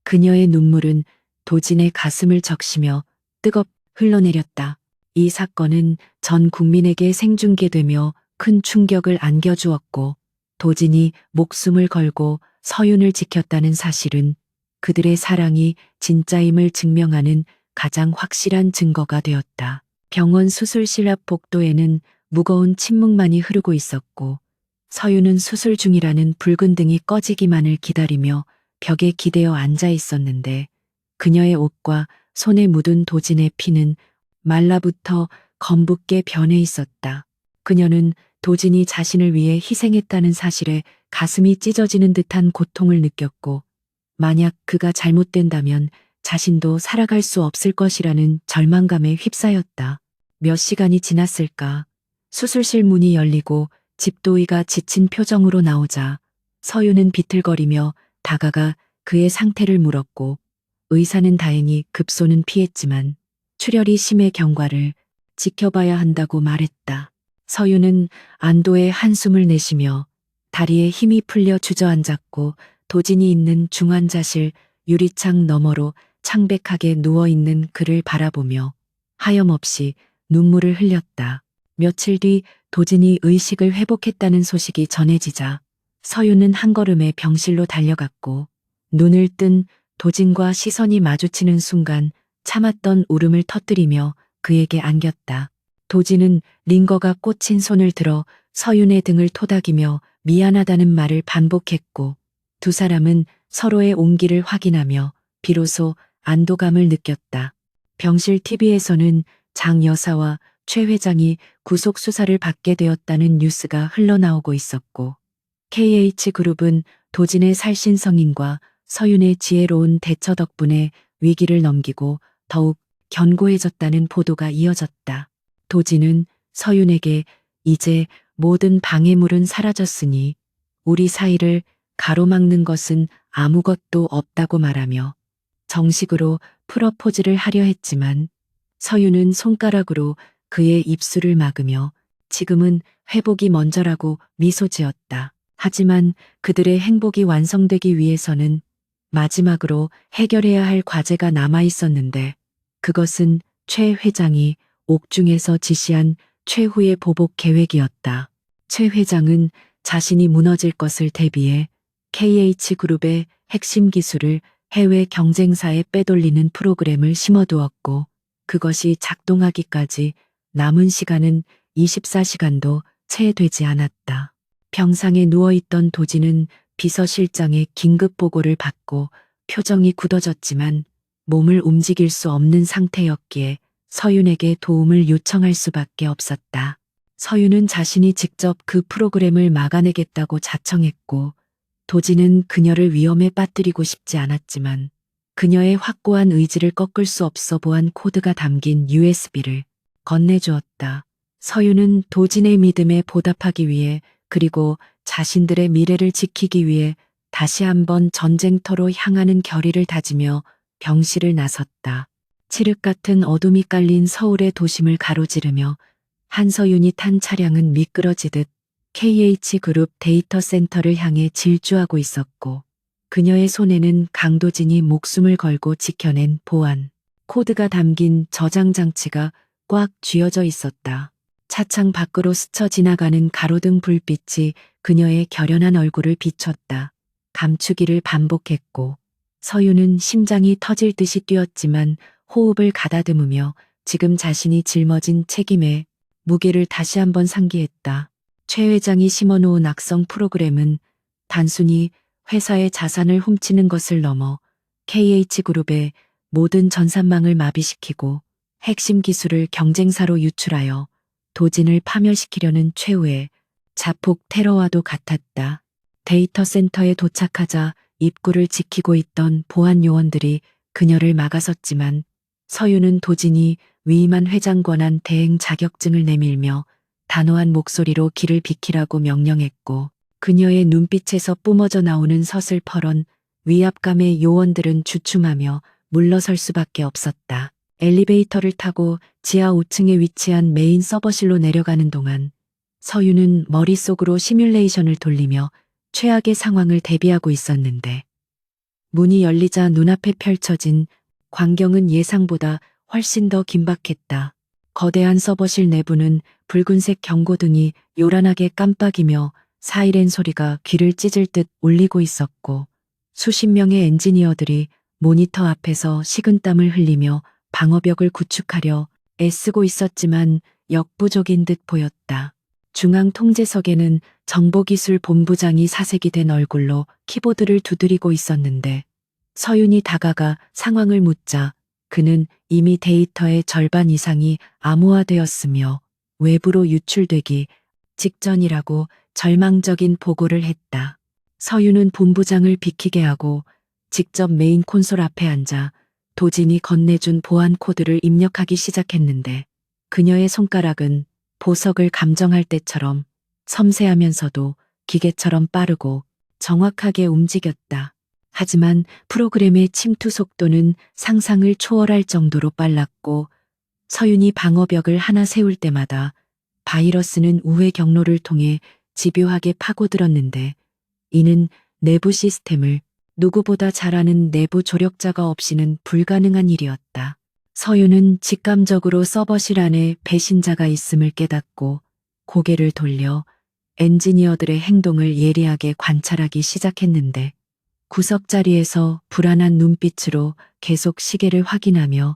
그녀의 눈물은 도진의 가슴을 적시며 뜨겁 흘러내렸다. 이 사건은 전 국민에게 생중계되며 큰 충격을 안겨주었고 도진이 목숨을 걸고 서윤을 지켰다는 사실은 그들의 사랑이 진짜임을 증명하는 가장 확실한 증거가 되었다. 병원 수술실 앞 복도에는 무거운 침묵만이 흐르고 있었고 서윤은 수술 중이라는 붉은 등이 꺼지기만을 기다리며 벽에 기대어 앉아 있었는데 그녀의 옷과 손에 묻은 도진의 피는 말라붙어 검붉게 변해 있었다. 그녀는 도진이 자신을 위해 희생했다는 사실에 가슴이 찢어지는 듯한 고통을 느꼈고 만약 그가 잘못된다면 자신도 살아갈 수 없을 것이라는 절망감에 휩싸였다. 몇 시간이 지났을까? 수술실 문이 열리고 집도의가 지친 표정으로 나오자 서윤은 비틀거리며 다가가 그의 상태를 물었고 의사는 다행히 급소는 피했지만 출혈이 심해 경과를 지켜봐야 한다고 말했다. 서윤은 안도의 한숨을 내쉬며 다리에 힘이 풀려 주저앉았고 도진이 있는 중환자실 유리창 너머로 창백하게 누워있는 그를 바라보며 하염없이 눈물을 흘렸다. 며칠 뒤 도진이 의식을 회복했다는 소식이 전해지자 서윤은 한 걸음에 병실로 달려갔고 눈을 뜬 도진과 시선이 마주치는 순간 참았던 울음을 터뜨리며 그에게 안겼다. 도진은 링거가 꽂힌 손을 들어 서윤의 등을 토닥이며 미안하다는 말을 반복했고 두 사람은 서로의 온기를 확인하며 비로소 안도감을 느꼈다. 병실 TV에서는 장 여사와 최 회장이 구속 수사를 받게 되었다는 뉴스가 흘러나오고 있었고 KH그룹은 도진의 살신성인과 서윤의 지혜로운 대처 덕분에 위기를 넘기고 더욱 견고해졌다는 보도가 이어졌다. 도진은 서윤에게 이제 모든 방해물은 사라졌으니 우리 사이를 가로막는 것은 아무것도 없다고 말하며 정식으로 프러포즈를 하려 했지만 서윤은 손가락으로 그의 입술을 막으며 지금은 회복이 먼저라고 미소 지었다. 하지만 그들의 행복이 완성되기 위해서는 마지막으로 해결해야 할 과제가 남아 있었는데 그것은 최 회장이 옥중에서 지시한 최후의 보복 계획이었다. 최 회장은 자신이 무너질 것을 대비해 KH그룹의 핵심 기술을 해외 경쟁사에 빼돌리는 프로그램을 심어두었고 그것이 작동하기까지 남은 시간은 24시간도 채 되지 않았다. 병상에 누워있던 도진은 비서실장의 긴급 보고를 받고 표정이 굳어졌지만 몸을 움직일 수 없는 상태였기에 서윤에게 도움을 요청할 수밖에 없었다. 서윤은 자신이 직접 그 프로그램을 막아내겠다고 자청했고 도진은 그녀를 위험에 빠뜨리고 싶지 않았지만 그녀의 확고한 의지를 꺾을 수 없어 보안 코드가 담긴 USB를 건네주었다. 서윤은 도진의 믿음에 보답하기 위해 그리고 자신들의 미래를 지키기 위해 다시 한번 전쟁터로 향하는 결의를 다지며 병실을 나섰다. 칠흑 같은 어둠이 깔린 서울의 도심을 가로지르며 한서윤이 탄 차량은 미끄러지듯 KH그룹 데이터 센터를 향해 질주하고 있었고 그녀의 손에는 강도진이 목숨을 걸고 지켜낸 보안 코드가 담긴 저장 장치가 꽉 쥐어져 있었다. 차창 밖으로 스쳐 지나가는 가로등 불빛이 그녀의 결연한 얼굴을 비췄다. 감추기를 반복했고 서윤은 심장이 터질 듯이 뛰었지만 호흡을 가다듬으며 지금 자신이 짊어진 책임의 무게를 다시 한번 상기했다. 최 회장이 심어놓은 악성 프로그램은 단순히 회사의 자산을 훔치는 것을 넘어 KH그룹의 모든 전산망을 마비시키고 핵심 기술을 경쟁사로 유출하여 도진을 파멸시키려는 최후의 자폭 테러와도 같았다. 데이터 센터에 도착하자 입구를 지키고 있던 보안 요원들이 그녀를 막아섰지만 서윤은 도진이 위임한 회장 권한 대행 자격증을 내밀며 단호한 목소리로 길을 비키라고 명령했고 그녀의 눈빛에서 뿜어져 나오는 서슬퍼런 위압감에 요원들은 주춤하며 물러설 수밖에 없었다. 엘리베이터를 타고 지하 5층에 위치한 메인 서버실로 내려가는 동안 서윤은 머릿속으로 시뮬레이션을 돌리며 최악의 상황을 대비하고 있었는데 문이 열리자 눈앞에 펼쳐진 광경은 예상보다 훨씬 더 긴박했다. 거대한 서버실 내부는 붉은색 경고등이 요란하게 깜빡이며 사이렌 소리가 귀를 찢을 듯 울리고 있었고 수십 명의 엔지니어들이 모니터 앞에서 식은땀을 흘리며 방어벽을 구축하려 애쓰고 있었지만 역부족인 듯 보였다. 중앙 통제석에는 정보기술본부장이 사색이 된 얼굴로 키보드를 두드리고 있었는데 서윤이 다가가 상황을 묻자 그는 이미 데이터의 절반 이상이 암호화되었으며 외부로 유출되기 직전이라고 절망적인 보고를 했다. 서윤은 본부장을 비키게 하고 직접 메인 콘솔 앞에 앉아 도진이 건네준 보안 코드를 입력하기 시작했는데 그녀의 손가락은 보석을 감정할 때처럼 섬세하면서도 기계처럼 빠르고 정확하게 움직였다. 하지만 프로그램의 침투 속도는 상상을 초월할 정도로 빨랐고 서윤이 방어벽을 하나 세울 때마다 바이러스는 우회 경로를 통해 집요하게 파고들었는데 이는 내부 시스템을 누구보다 잘 아는 내부 조력자가 없이는 불가능한 일이었다. 서윤은 직감적으로 서버실 안에 배신자가 있음을 깨닫고 고개를 돌려 엔지니어들의 행동을 예리하게 관찰하기 시작했는데 구석자리에서 불안한 눈빛으로 계속 시계를 확인하며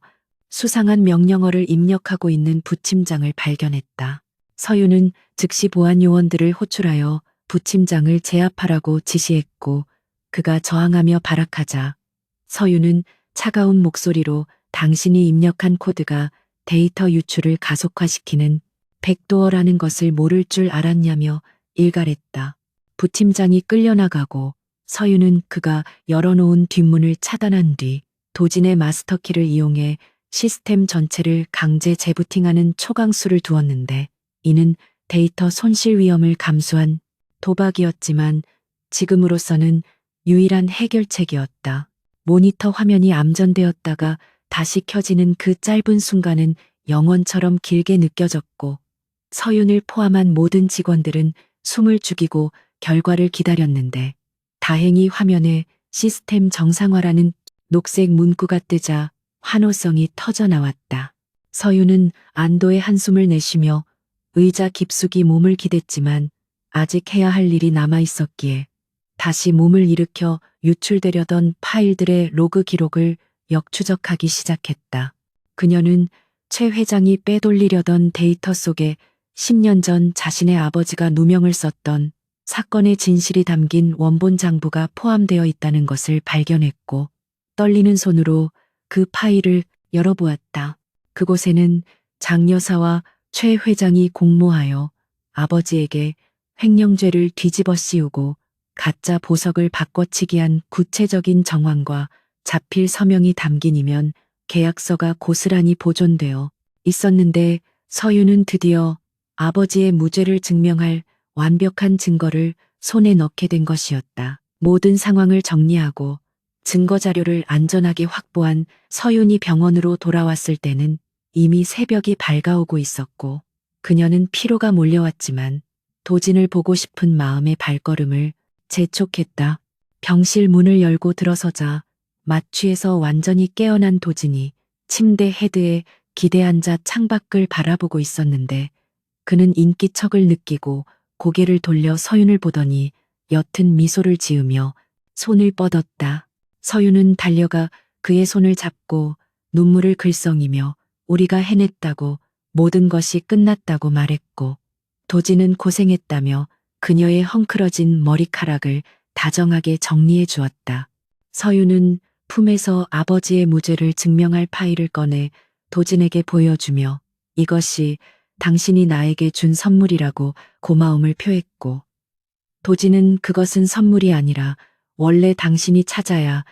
수상한 명령어를 입력하고 있는 부팀장을 발견했다. 서윤은 즉시 보안 요원들을 호출하여 부팀장을 제압하라고 지시했고 그가 저항하며 발악하자 서윤은 차가운 목소리로 당신이 입력한 코드가 데이터 유출을 가속화시키는 백도어라는 것을 모를 줄 알았냐며 일갈했다. 부팀장이 끌려나가고 서윤은 그가 열어놓은 뒷문을 차단한 뒤 도진의 마스터키를 이용해 시스템 전체를 강제 재부팅하는 초강수를 두었는데 이는 데이터 손실 위험을 감수한 도박이었지만 지금으로서는 유일한 해결책이었다. 모니터 화면이 암전되었다가 다시 켜지는 그 짧은 순간은 영원처럼 길게 느껴졌고 서윤을 포함한 모든 직원들은 숨을 죽이고 결과를 기다렸는데 다행히 화면에 시스템 정상화라는 녹색 문구가 뜨자 환호성이 터져 나왔다. 서윤은 안도의 한숨을 내쉬며 의자 깊숙이 몸을 기댔지만 아직 해야 할 일이 남아 있었기에 다시 몸을 일으켜 유출되려던 파일들의 로그 기록을 역추적하기 시작했다. 그녀는 최 회장이 빼돌리려던 데이터 속에 10년 전 자신의 아버지가 누명을 썼던 사건의 진실이 담긴 원본 장부가 포함되어 있다는 것을 발견했고 떨리는 손으로 그 파일을 열어보았다. 그곳에는 장 여사와 최 회장이 공모하여 아버지에게 횡령죄를 뒤집어 씌우고 가짜 보석을 바꿔치기 한 구체적인 정황과 자필 서명이 담긴 이면 계약서가 고스란히 보존되어 있었는데 서윤은 드디어 아버지의 무죄를 증명할 완벽한 증거를 손에 넣게 된 것이었다. 모든 상황을 정리하고 증거 자료를 안전하게 확보한 서윤이 병원으로 돌아왔을 때는 이미 새벽이 밝아오고 있었고 그녀는 피로가 몰려왔지만 도진을 보고 싶은 마음의 발걸음을 재촉했다. 병실 문을 열고 들어서자 마취에서 완전히 깨어난 도진이 침대 헤드에 기대 앉아 창밖을 바라보고 있었는데 그는 인기척을 느끼고 고개를 돌려 서윤을 보더니 옅은 미소를 지으며 손을 뻗었다. 서윤은 달려가 그의 손을 잡고 눈물을 글썽이며 우리가 해냈다고 모든 것이 끝났다고 말했고 도진은 고생했다며 그녀의 헝클어진 머리카락을 다정하게 정리해 주었다. 서윤은 품에서 아버지의 무죄를 증명할 파일을 꺼내 도진에게 보여주며 이것이 당신이 나에게 준 선물이라고 고마움을 표했고 도진은 그것은 선물이 아니라 원래 당신이 찾아야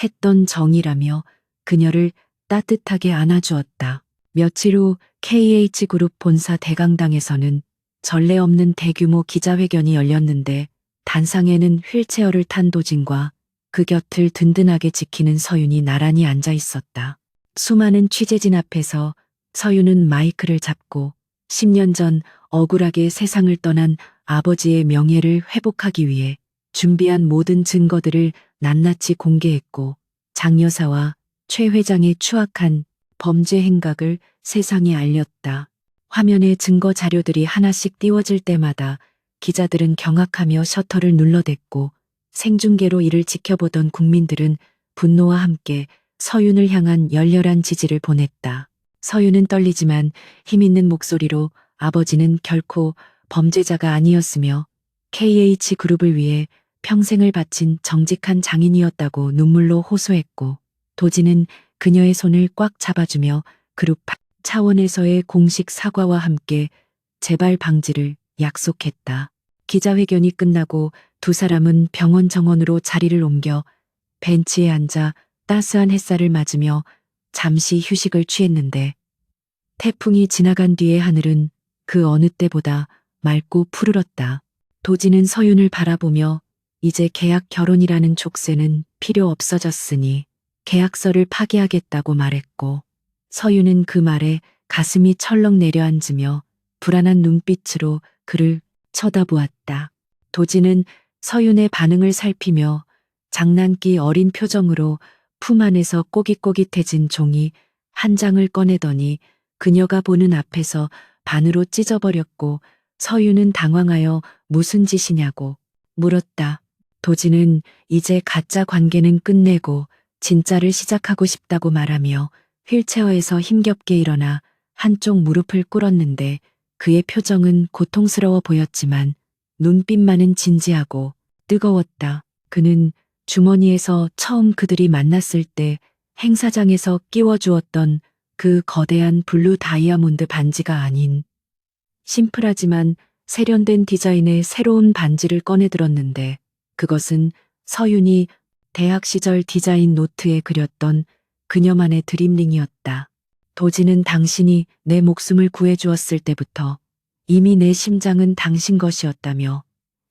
했던 정이라며 그녀를 따뜻하게 안아주었다. 며칠 후 KH그룹 본사 대강당에서는 전례 없는 대규모 기자회견이 열렸는데 단상에는 휠체어를 탄 도진과 그 곁을 든든하게 지키는 서윤이 나란히 앉아 있었다. 수많은 취재진 앞에서 서윤은 마이크를 잡고 10년 전 억울하게 세상을 떠난 아버지의 명예를 회복하기 위해 준비한 모든 증거들을 낱낱이 공개했고 장 여사와 최 회장의 추악한 범죄 행각을 세상에 알렸다. 화면에 증거 자료들이 하나씩 띄워질 때마다 기자들은 경악하며 셔터를 눌러댔고 생중계로 이를 지켜보던 국민들은 분노와 함께 서윤을 향한 열렬한 지지를 보냈다. 서윤은 떨리지만 힘있는 목소리로 아버지는 결코 범죄자가 아니었으며 KH그룹을 위해 평생을 바친 정직한 장인이었다고 눈물로 호소했고 도진은 그녀의 손을 꽉 잡아주며 그룹 차원에서의 공식 사과와 함께 재발 방지를 약속했다. 기자회견이 끝나고 두 사람은 병원 정원으로 자리를 옮겨 벤치에 앉아 따스한 햇살을 맞으며 잠시 휴식을 취했는데 태풍이 지나간 뒤의 하늘은 그 어느 때보다 맑고 푸르렀다. 도진은 서윤을 바라보며 이제 계약 결혼이라는 족쇄는 필요 없어졌으니 계약서를 파기하겠다고 말했고 서윤은 그 말에 가슴이 철렁 내려앉으며 불안한 눈빛으로 그를 쳐다보았다. 도진은 서윤의 반응을 살피며 장난기 어린 표정으로 품 안에서 꼬깃꼬깃해진 종이 한 장을 꺼내더니 그녀가 보는 앞에서 반으로 찢어버렸고 서윤은 당황하여 무슨 짓이냐고 물었다. 도진은 이제 가짜 관계는 끝내고 진짜를 시작하고 싶다고 말하며 휠체어에서 힘겹게 일어나 한쪽 무릎을 꿇었는데 그의 표정은 고통스러워 보였지만 눈빛만은 진지하고 뜨거웠다. 그는 주머니에서 처음 그들이 만났을 때 행사장에서 끼워주었던 그 거대한 블루 다이아몬드 반지가 아닌 심플하지만 세련된 디자인의 새로운 반지를 꺼내들었는데 그것은 서윤이 대학 시절 디자인 노트에 그렸던 그녀만의 드림링이었다. 도지는 당신이 내 목숨을 구해주었을 때부터 이미 내 심장은 당신 것이었다며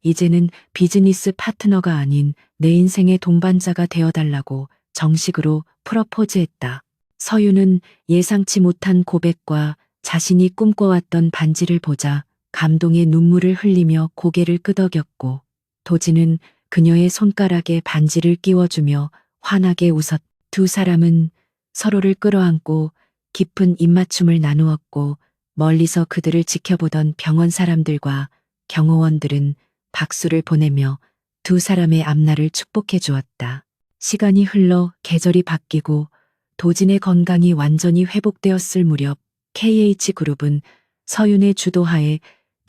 이제는 비즈니스 파트너가 아닌 내 인생의 동반자가 되어달라고 정식으로 프러포즈했다. 서윤은 예상치 못한 고백과 자신이 꿈꿔왔던 반지를 보자 감동의 눈물을 흘리며 고개를 끄덕였고 도지는 그녀의 손가락에 반지를 끼워주며 환하게 웃었. 두 사람은 서로를 끌어안고 깊은 입맞춤을 나누었고 멀리서 그들을 지켜보던 병원 사람들과 경호원들은 박수를 보내며 두 사람의 앞날을 축복해 주었다. 시간이 흘러 계절이 바뀌고 도진의 건강이 완전히 회복되었을 무렵 KH그룹은 서윤의 주도하에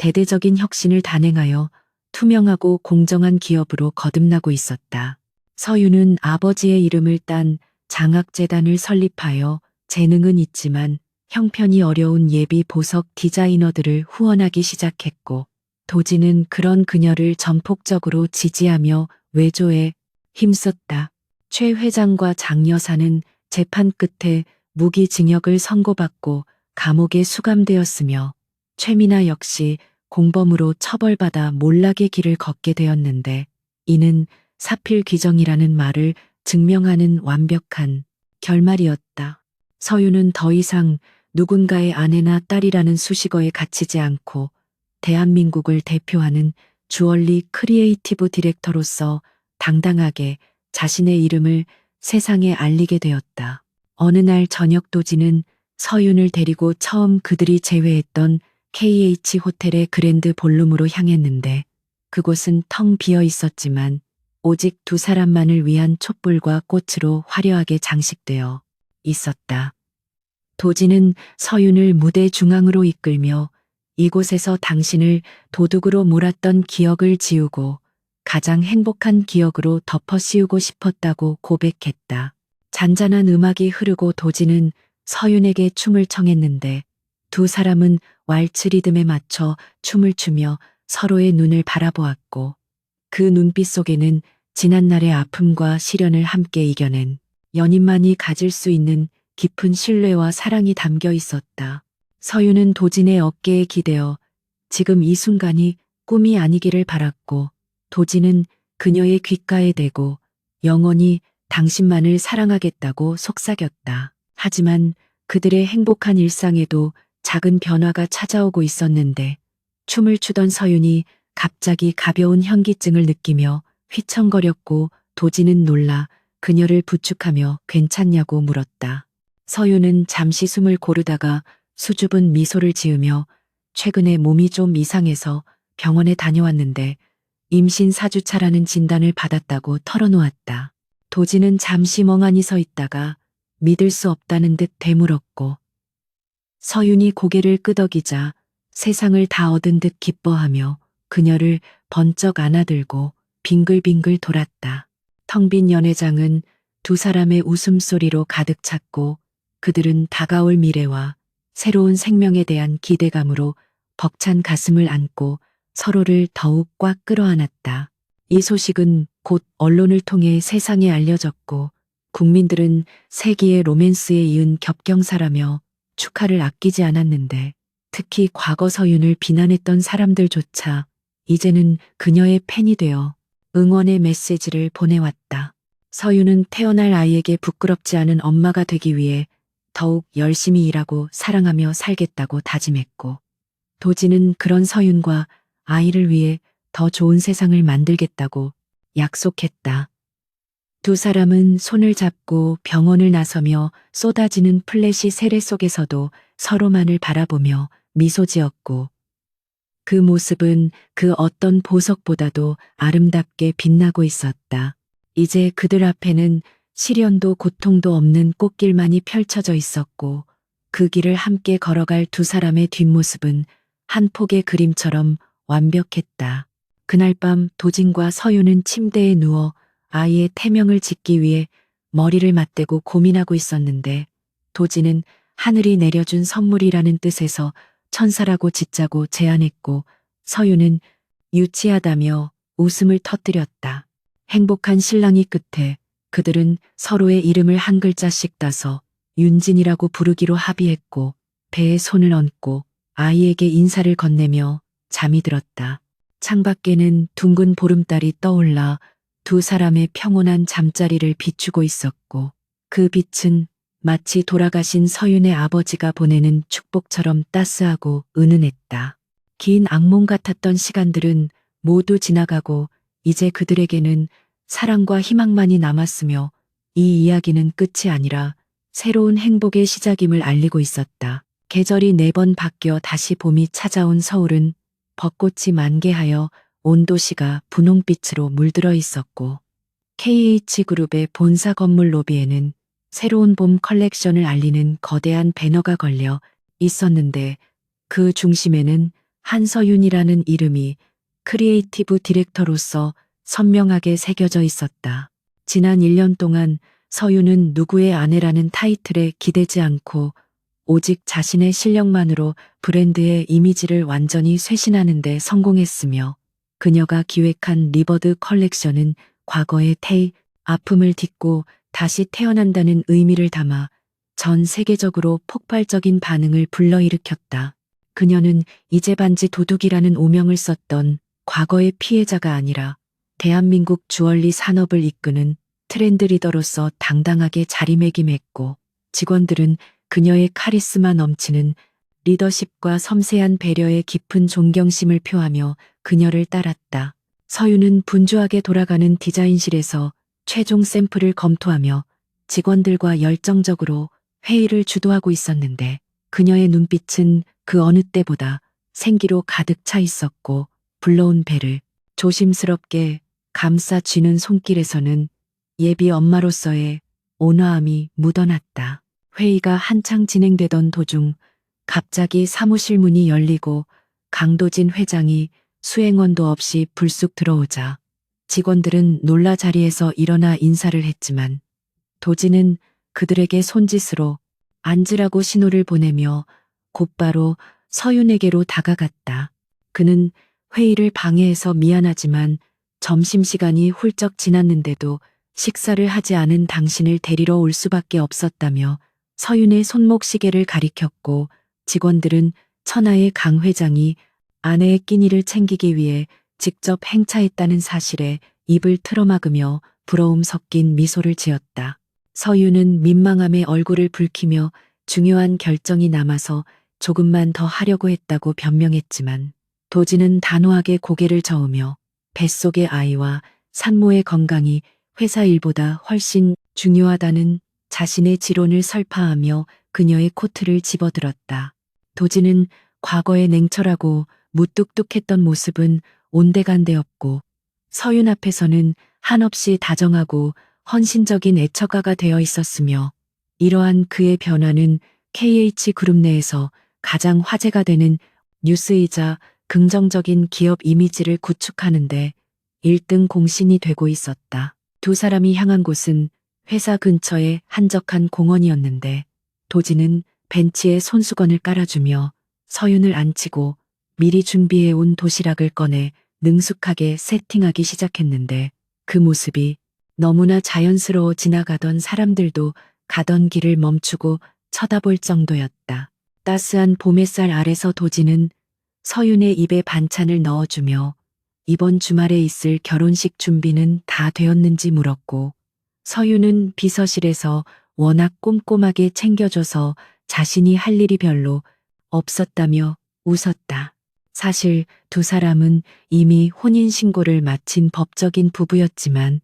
대대적인 혁신을 단행하여 투명하고 공정한 기업으로 거듭나고 있었다. 서윤은 아버지의 이름을 딴 장학재단을 설립하여 재능은 있지만 형편이 어려운 예비 보석 디자이너들을 후원하기 시작했고 도지는 그런 그녀를 전폭적으로 지지하며 외조에 힘썼다. 최 회장과 장 여사는 재판 끝에 무기징역을 선고받고 감옥에 수감되었으며 최미나 역시 공범으로 처벌받아 몰락의 길을 걷게 되었는데 이는 사필귀정이라는 말을 증명하는 완벽한 결말이었다. 서윤은 더 이상 누군가의 아내나 딸이라는 수식어에 갇히지 않고 대한민국을 대표하는 주얼리 크리에이티브 디렉터로서 당당하게 자신의 이름을 세상에 알리게 되었다. 어느 날 저녁 도지는 서윤을 데리고 처음 그들이 제외했던 KH 호텔의 그랜드 볼룸으로 향했는데 그곳은 텅 비어 있었지만 오직 두 사람만을 위한 촛불과 꽃으로 화려하게 장식되어 있었다. 도지는 서윤을 무대 중앙으로 이끌며 이곳에서 당신을 도둑으로 몰았던 기억을 지우고 가장 행복한 기억으로 덮어 씌우고 싶었다고 고백했다. 잔잔한 음악이 흐르고 도지는 서윤에게 춤을 청했는데 두 사람은 왈츠 리듬에 맞춰 춤을 추며 서로의 눈을 바라보았고 그 눈빛 속에는 지난날의 아픔과 시련을 함께 이겨낸 연인만이 가질 수 있는 깊은 신뢰와 사랑이 담겨 있었다. 서윤은 도진의 어깨에 기대어 지금 이 순간이 꿈이 아니기를 바랐고 도진은 그녀의 귓가에 대고 영원히 당신만을 사랑하겠다고 속삭였다. 하지만 그들의 행복한 일상에도 작은 변화가 찾아오고 있었는데 춤을 추던 서윤이 갑자기 가벼운 현기증을 느끼며 휘청거렸고 도지는 놀라 그녀를 부축하며 괜찮냐고 물었다. 서윤은 잠시 숨을 고르다가 수줍은 미소를 지으며 최근에 몸이 좀 이상해서 병원에 다녀왔는데 임신 4주차라는 진단을 받았다고 털어놓았다. 도지는 잠시 멍하니 서 있다가 믿을 수 없다는 듯 되물었고 서윤이 고개를 끄덕이자 세상을 다 얻은 듯 기뻐하며 그녀를 번쩍 안아들고 빙글빙글 돌았다. 텅 빈 연회장은 두 사람의 웃음소리로 가득 찼고 그들은 다가올 미래와 새로운 생명에 대한 기대감으로 벅찬 가슴을 안고 서로를 더욱 꽉 끌어안았다. 이 소식은 곧 언론을 통해 세상에 알려졌고 국민들은 세기의 로맨스에 이은 겹경사라며 축하를 아끼지 않았는데 특히 과거 서윤을 비난했던 사람들조차 이제는 그녀의 팬이 되어 응원의 메시지를 보내왔다. 서윤은 태어날 아이에게 부끄럽지 않은 엄마가 되기 위해 더욱 열심히 일하고 사랑하며 살겠다고 다짐했고 도지는 그런 서윤과 아이를 위해 더 좋은 세상을 만들겠다고 약속했다. 두 사람은 손을 잡고 병원을 나서며 쏟아지는 플래시 세례 속에서도 서로만을 바라보며 미소 지었고 그 모습은 그 어떤 보석보다도 아름답게 빛나고 있었다. 이제 그들 앞에는 시련도 고통도 없는 꽃길만이 펼쳐져 있었고 그 길을 함께 걸어갈 두 사람의 뒷모습은 한 폭의 그림처럼 완벽했다. 그날 밤 도진과 서윤은 침대에 누워 아이의 태명을 짓기 위해 머리를 맞대고 고민하고 있었는데 도진은 하늘이 내려준 선물이라는 뜻에서 천사라고 짓자고 제안했고 서유는 유치하다며 웃음을 터뜨렸다. 행복한 신랑이 끝에 그들은 서로의 이름을 한 글자씩 따서 윤진이라고 부르기로 합의했고 배에 손을 얹고 아이에게 인사를 건네며 잠이 들었다. 창밖에는 둥근 보름달이 떠올라 두 사람의 평온한 잠자리를 비추고 있었고 그 빛은 마치 돌아가신 서윤의 아버지가 보내는 축복처럼 따스하고 은은했다. 긴 악몽 같았던 시간들은 모두 지나가고 이제 그들에게는 사랑과 희망만이 남았으며 이 이야기는 끝이 아니라 새로운 행복의 시작임을 알리고 있었다. 계절이 4번 바뀌어 다시 봄이 찾아온 서울은 벚꽃이 만개하여 온 도시가 분홍빛으로 물들어 있었고 KH그룹의 본사 건물 로비에는 새로운 봄 컬렉션을 알리는 거대한 배너가 걸려 있었는데 그 중심에는 한서윤이라는 이름이 크리에이티브 디렉터로서 선명하게 새겨져 있었다. 지난 1년 동안 서윤은 누구의 아내라는 타이틀에 기대지 않고 오직 자신의 실력만으로 브랜드의 이미지를 완전히 쇄신하는 데 성공했으며 그녀가 기획한 리버드 컬렉션은 과거의 아픔을 딛고 다시 태어난다는 의미를 담아 전 세계적으로 폭발적인 반응을 불러일으켰다. 그녀는 이제 반지 도둑이라는 오명을 썼던 과거의 피해자가 아니라 대한민국 주얼리 산업을 이끄는 트렌드 리더로서 당당하게 자리매김했고 직원들은 그녀의 카리스마 넘치는 리더십과 섬세한 배려에 깊은 존경심을 표하며 그녀를 따랐다. 서유는 분주하게 돌아가는 디자인실에서 최종 샘플을 검토하며 직원들과 열정적으로 회의를 주도하고 있었는데 그녀의 눈빛은 그 어느 때보다 생기로 가득 차 있었고 불러온 배를 조심스럽게 감싸 쥐는 손길에서는 예비 엄마로서의 온화함이 묻어났다. 회의가 한창 진행되던 도중 갑자기 사무실 문이 열리고 강도진 회장이 수행원도 없이 불쑥 들어오자 직원들은 놀라 자리에서 일어나 인사를 했지만 도진은 그들에게 손짓으로 앉으라고 신호를 보내며 곧바로 서윤에게로 다가갔다. 그는 회의를 방해해서 미안하지만 점심시간이 훌쩍 지났는데도 식사를 하지 않은 당신을 데리러 올 수밖에 없었다며 서윤의 손목시계를 가리켰고 직원들은 천하의 강 회장이 아내의 끼니를 챙기기 위해 직접 행차했다는 사실에 입을 틀어막으며 부러움 섞인 미소를 지었다. 서윤은 민망함에 얼굴을 붉히며 중요한 결정이 남아서 조금만 더 하려고 했다고 변명했지만 도진은 단호하게 고개를 저으며 뱃속의 아이와 산모의 건강이 회사 일보다 훨씬 중요하다는 자신의 지론을 설파하며 그녀의 코트를 집어들었다. 도진은 과거의 냉철하고 무뚝뚝했던 모습은 온데간데 없고 서윤 앞에서는 한없이 다정하고 헌신적인 애처가가 되어 있었으며 이러한 그의 변화는 KH그룹 내에서 가장 화제가 되는 뉴스이자 긍정적인 기업 이미지를 구축하는데 1등 공신이 되고 있었다. 두 사람이 향한 곳은 회사 근처의 한적한 공원이었는데 도진은 벤치에 손수건을 깔아주며 서윤을 앉히고 미리 준비해 온 도시락을 꺼내 능숙하게 세팅하기 시작했는데 그 모습이 너무나 자연스러워 지나가던 사람들도 가던 길을 멈추고 쳐다볼 정도였다. 따스한 봄햇살 아래서 도진은 서윤의 입에 반찬을 넣어주며 이번 주말에 있을 결혼식 준비는 다 되었는지 물었고 서윤은 비서실에서 워낙 꼼꼼하게 챙겨줘서 자신이 할 일이 별로 없었다며 웃었다. 사실 두 사람은 이미 혼인신고를 마친 법적인 부부였지만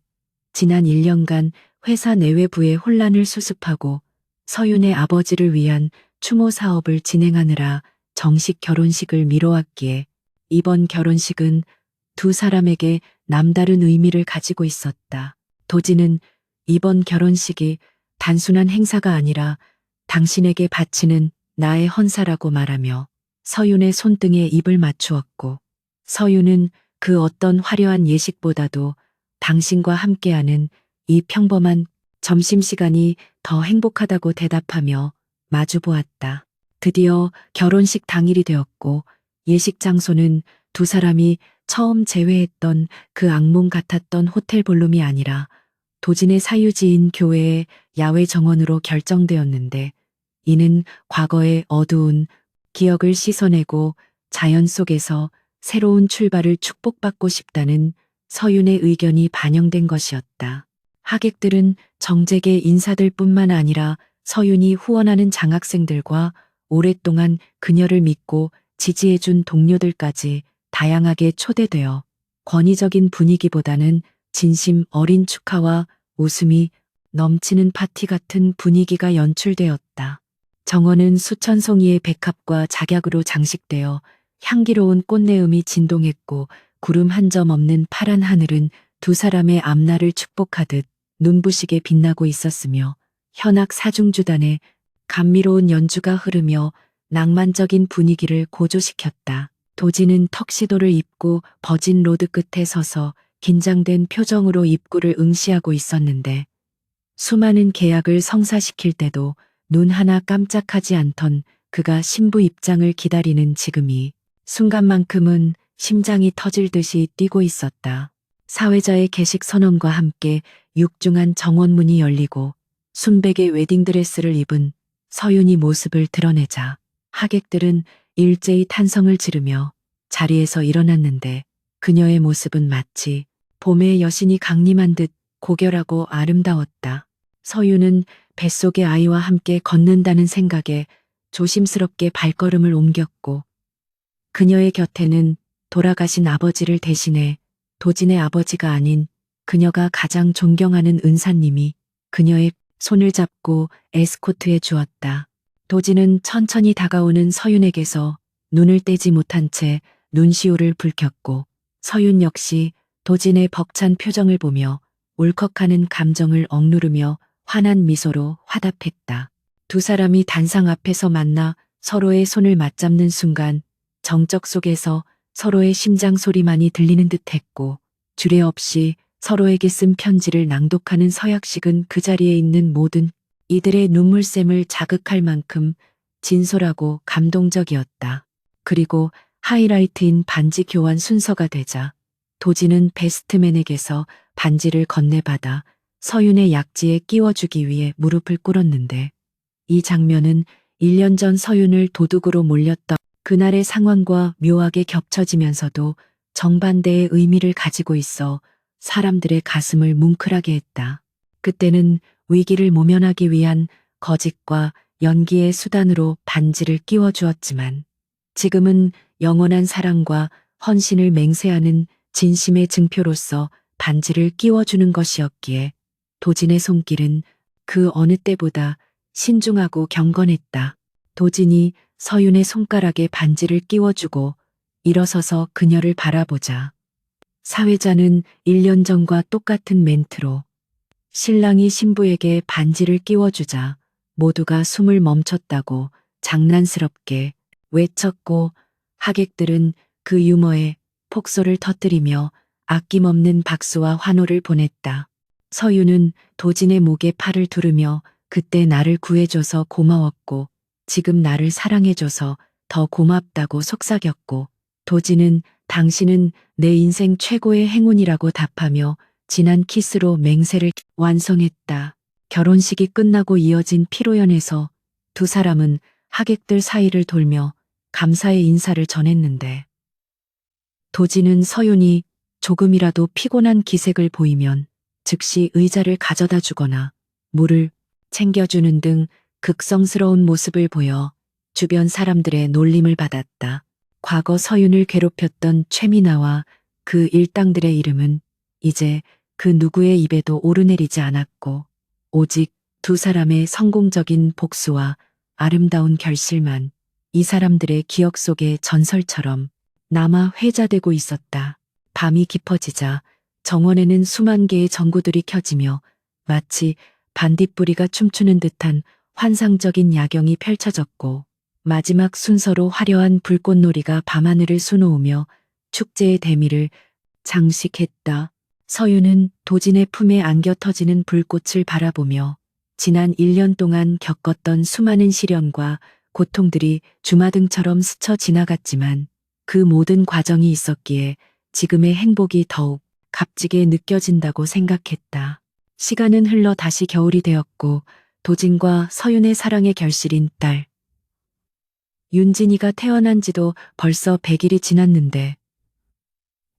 지난 1년간 회사 내외부의 혼란을 수습하고 서윤의 아버지를 위한 추모 사업을 진행하느라 정식 결혼식을 미뤄왔기에 이번 결혼식은 두 사람에게 남다른 의미를 가지고 있었다. 도진은 이번 결혼식이 단순한 행사가 아니라 당신에게 바치는 나의 헌사라고 말하며 서윤의 손등에 입을 맞추었고 서윤은 그 어떤 화려한 예식보다도 당신과 함께하는 이 평범한 점심시간이 더 행복하다고 대답하며 마주보았다. 드디어 결혼식 당일이 되었고 예식 장소는 두 사람이 처음 재회했던 그 악몽 같았던 호텔 볼룸이 아니라 도진의 사유지인 교회의 야외 정원으로 결정되었는데, 이는 과거의 어두운 기억을 씻어내고 자연 속에서 새로운 출발을 축복받고 싶다는 서윤의 의견이 반영된 것이었다. 하객들은 정재계 인사들뿐만 아니라 서윤이 후원하는 장학생들과 오랫동안 그녀를 믿고 지지해준 동료들까지 다양하게 초대되어 권위적인 분위기보다는 진심 어린 축하와 웃음이 넘치는 파티 같은 분위기가 연출되었다. 정원은 수천 송이의 백합과 작약으로 장식되어 향기로운 꽃내음이 진동했고, 구름 한 점 없는 파란 하늘은 두 사람의 앞날을 축복하듯 눈부시게 빛나고 있었으며, 현악 사중주단의 감미로운 연주가 흐르며 낭만적인 분위기를 고조시켰다. 도진은 턱시도를 입고 버진 로드 끝에 서서 긴장된 표정으로 입구를 응시하고 있었는데, 수많은 계약을 성사시킬 때도 눈 하나 깜짝하지 않던 그가 신부 입장을 기다리는 지금이 순간만큼은 심장이 터질 듯이 뛰고 있었다. 사회자의 개식 선언과 함께 육중한 정원문이 열리고 순백의 웨딩드레스를 입은 서윤이 모습을 드러내자 하객들은 일제히 탄성을 지르며 자리에서 일어났는데, 그녀의 모습은 마치 봄의 여신이 강림한 듯 고결하고 아름다웠다. 서윤은 뱃속의 아이와 함께 걷는다는 생각에 조심스럽게 발걸음을 옮겼고, 그녀의 곁에는 돌아가신 아버지를 대신해 도진의 아버지가 아닌 그녀가 가장 존경하는 은사님이 그녀의 손을 잡고 에스코트해 주었다. 도진은 천천히 다가오는 서윤에게서 눈을 떼지 못한 채 눈시울을 붉혔고, 서윤 역시 도진의 벅찬 표정을 보며 울컥하는 감정을 억누르며 환한 미소로 화답했다. 두 사람이 단상 앞에서 만나 서로의 손을 맞잡는 순간 정적 속에서 서로의 심장 소리만이 들리는 듯했고, 주례 없이 서로에게 쓴 편지를 낭독하는 서약식은 그 자리에 있는 모든 이들의 눈물샘을 자극할 만큼 진솔하고 감동적이었다. 그리고 하이라이트인 반지 교환 순서가 되자 도진은 베스트맨에게서 반지를 건네받아 서윤의 약지에 끼워주기 위해 무릎을 꿇었는데, 이 장면은 1년 전 서윤을 도둑으로 몰렸던 그날의 상황과 묘하게 겹쳐지면서도 정반대의 의미를 가지고 있어 사람들의 가슴을 뭉클하게 했다. 그때는 위기를 모면하기 위한 거짓과 연기의 수단으로 반지를 끼워주었지만, 지금은 영원한 사랑과 헌신을 맹세하는 진심의 증표로서 반지를 끼워주는 것이었기에 도진의 손길은 그 어느 때보다 신중하고 경건했다. 도진이 서윤의 손가락에 반지를 끼워주고 일어서서 그녀를 바라보자 사회자는 1년 전과 똑같은 멘트로 신랑이 신부에게 반지를 끼워주자 모두가 숨을 멈췄다고 장난스럽게 외쳤고, 하객들은 그 유머에 폭소를 터뜨리며 아낌없는 박수와 환호를 보냈다. 서윤은 도진의 목에 팔을 두르며 그때 나를 구해줘서 고마웠고 지금 나를 사랑해줘서 더 고맙다고 속삭였고, 도진은 당신은 내 인생 최고의 행운이라고 답하며 진한 키스로 맹세를 완성했다. 결혼식이 끝나고 이어진 피로연에서 두 사람은 하객들 사이를 돌며 감사의 인사를 전했는데, 도진은 서윤이 조금이라도 피곤한 기색을 보이면 즉시 의자를 가져다 주거나 물을 챙겨주는 등 극성스러운 모습을 보여 주변 사람들의 놀림을 받았다. 과거 서윤을 괴롭혔던 최미나와 그 일당들의 이름은 이제 그 누구의 입에도 오르내리지 않았고, 오직 두 사람의 성공적인 복수와 아름다운 결실만 이 사람들의 기억 속의 전설처럼 남아 회자되고 있었다. 밤이 깊어지자 정원에는 수만 개의 전구들이 켜지며 마치 반딧불이가 춤추는 듯한 환상적인 야경이 펼쳐졌고, 마지막 순서로 화려한 불꽃놀이가 밤하늘을 수놓으며 축제의 대미를 장식했다. 서윤은 도진의 품에 안겨 터지는 불꽃을 바라보며 지난 1년 동안 겪었던 수많은 시련과 고통들이 주마등처럼 스쳐 지나갔지만 그 모든 과정이 있었기에 지금의 행복이 더욱 값지게 느껴진다고 생각했다. 시간은 흘러 다시 겨울이 되었고 도진과 서윤의 사랑의 결실인 딸 윤진이가 태어난 지도 벌써 100일이 지났는데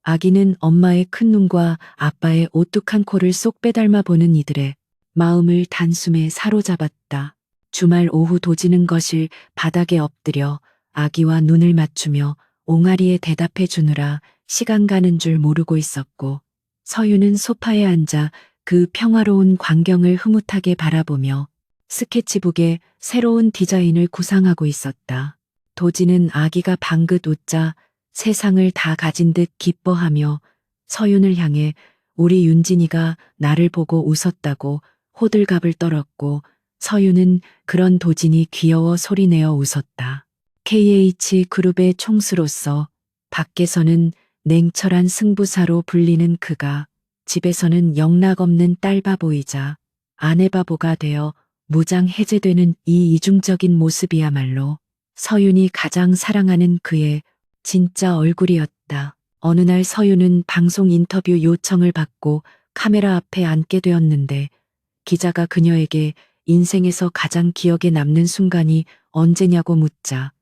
아기는 엄마의 큰 눈과 아빠의 오뚝한 코를 쏙 빼닮아 보는 이들의 마음을 단숨에 사로잡았다. 주말 오후 도지는 거실 바닥에 엎드려 아기와 눈을 맞추며 옹알이에 대답해 주느라 시간 가는 줄 모르고 있었고 서유는 소파에 앉아 그 평화로운 광경을 흐뭇하게 바라보며 스케치북에 새로운 디자인을 구상하고 있었다. 도지는 아기가 방긋 웃자 세상을 다 가진 듯 기뻐하며 서윤을 향해 우리 윤진이가 나를 보고 웃었다고 호들갑을 떨었고 서윤은 그런 도진이 귀여워 소리내어 웃었다. KH그룹의 총수로서 밖에서는 냉철한 승부사로 불리는 그가 집에서는 영락없는 딸바보이자 아내바보가 되어 무장해제되는 이 이중적인 모습이야말로 서윤이 가장 사랑하는 그의 진짜 얼굴이었다. 어느 날 서윤은 방송 인터뷰 요청을 받고 카메라 앞에 앉게 되었는데 기자가 그녀에게 인생에서 가장 기억에 남는 순간이 언제냐고 묻자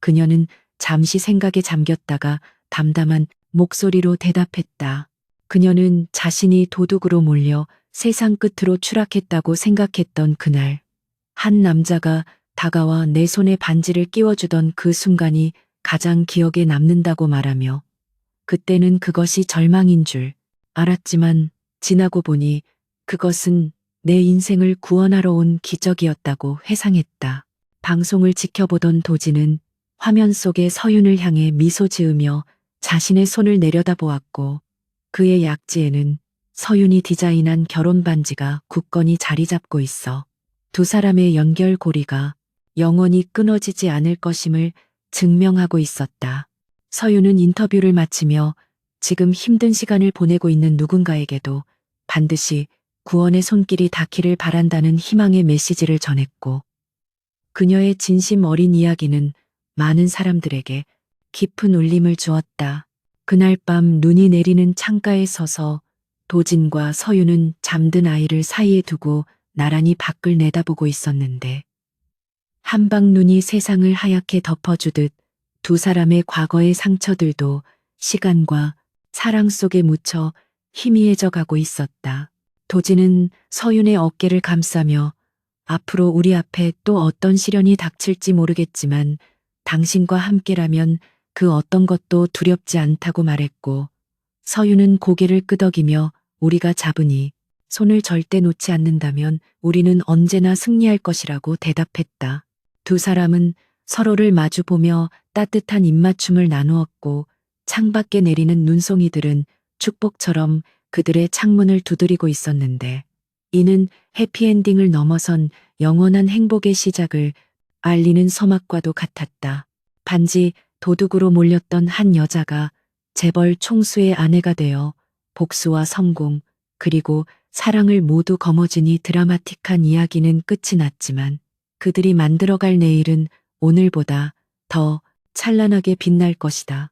그녀는 잠시 생각에 잠겼다가 담담한 목소리로 대답했다. 그녀는 자신이 도둑으로 몰려 세상 끝으로 추락했다고 생각했던 그날 한 남자가 다가와 내 손에 반지를 끼워주던 그 순간이 가장 기억에 남는다고 말하며 그때는 그것이 절망인 줄 알았지만 지나고 보니 그것은 내 인생을 구원하러 온 기적이었다고 회상했다. 방송을 지켜보던 도지는 화면 속의 서윤을 향해 미소 지으며 자신의 손을 내려다보았고 그의 약지에는 서윤이 디자인한 결혼 반지가 굳건히 자리 잡고 있어 두 사람의 연결고리가 영원히 끊어지지 않을 것임을 증명하고 있었다. 서윤은 인터뷰를 마치며 지금 힘든 시간을 보내고 있는 누군가에게도 반드시 구원의 손길이 닿기를 바란다는 희망의 메시지를 전했고 그녀의 진심 어린 이야기는 많은 사람들에게 깊은 울림을 주었다. 그날 밤 눈이 내리는 창가에 서서 도진과 서윤은 잠든 아이를 사이에 두고 나란히 밖을 내다보고 있었는데 한방 눈이 세상을 하얗게 덮어주듯 두 사람의 과거의 상처들도 시간과 사랑 속에 묻혀 희미해져 가고 있었다. 도진은 서윤의 어깨를 감싸며 앞으로 우리 앞에 또 어떤 시련이 닥칠지 모르겠지만 당신과 함께라면 그 어떤 것도 두렵지 않다고 말했고 서윤은 고개를 끄덕이며 우리가 잡으니 손을 절대 놓지 않는다면 우리는 언제나 승리할 것이라고 대답했다. 두 사람은 서로를 마주보며 따뜻한 입맞춤을 나누었고 창밖에 내리는 눈송이들은 축복처럼 그들의 창문을 두드리고 있었는데 이는 해피엔딩을 넘어선 영원한 행복의 시작을 알리는 서막과도 같았다. 반지 도둑으로 몰렸던 한 여자가 재벌 총수의 아내가 되어 복수와 성공 그리고 사랑을 모두 거머쥐니 드라마틱한 이야기는 끝이 났지만 그들이 만들어갈 내일은 오늘보다 더 찬란하게 빛날 것이다.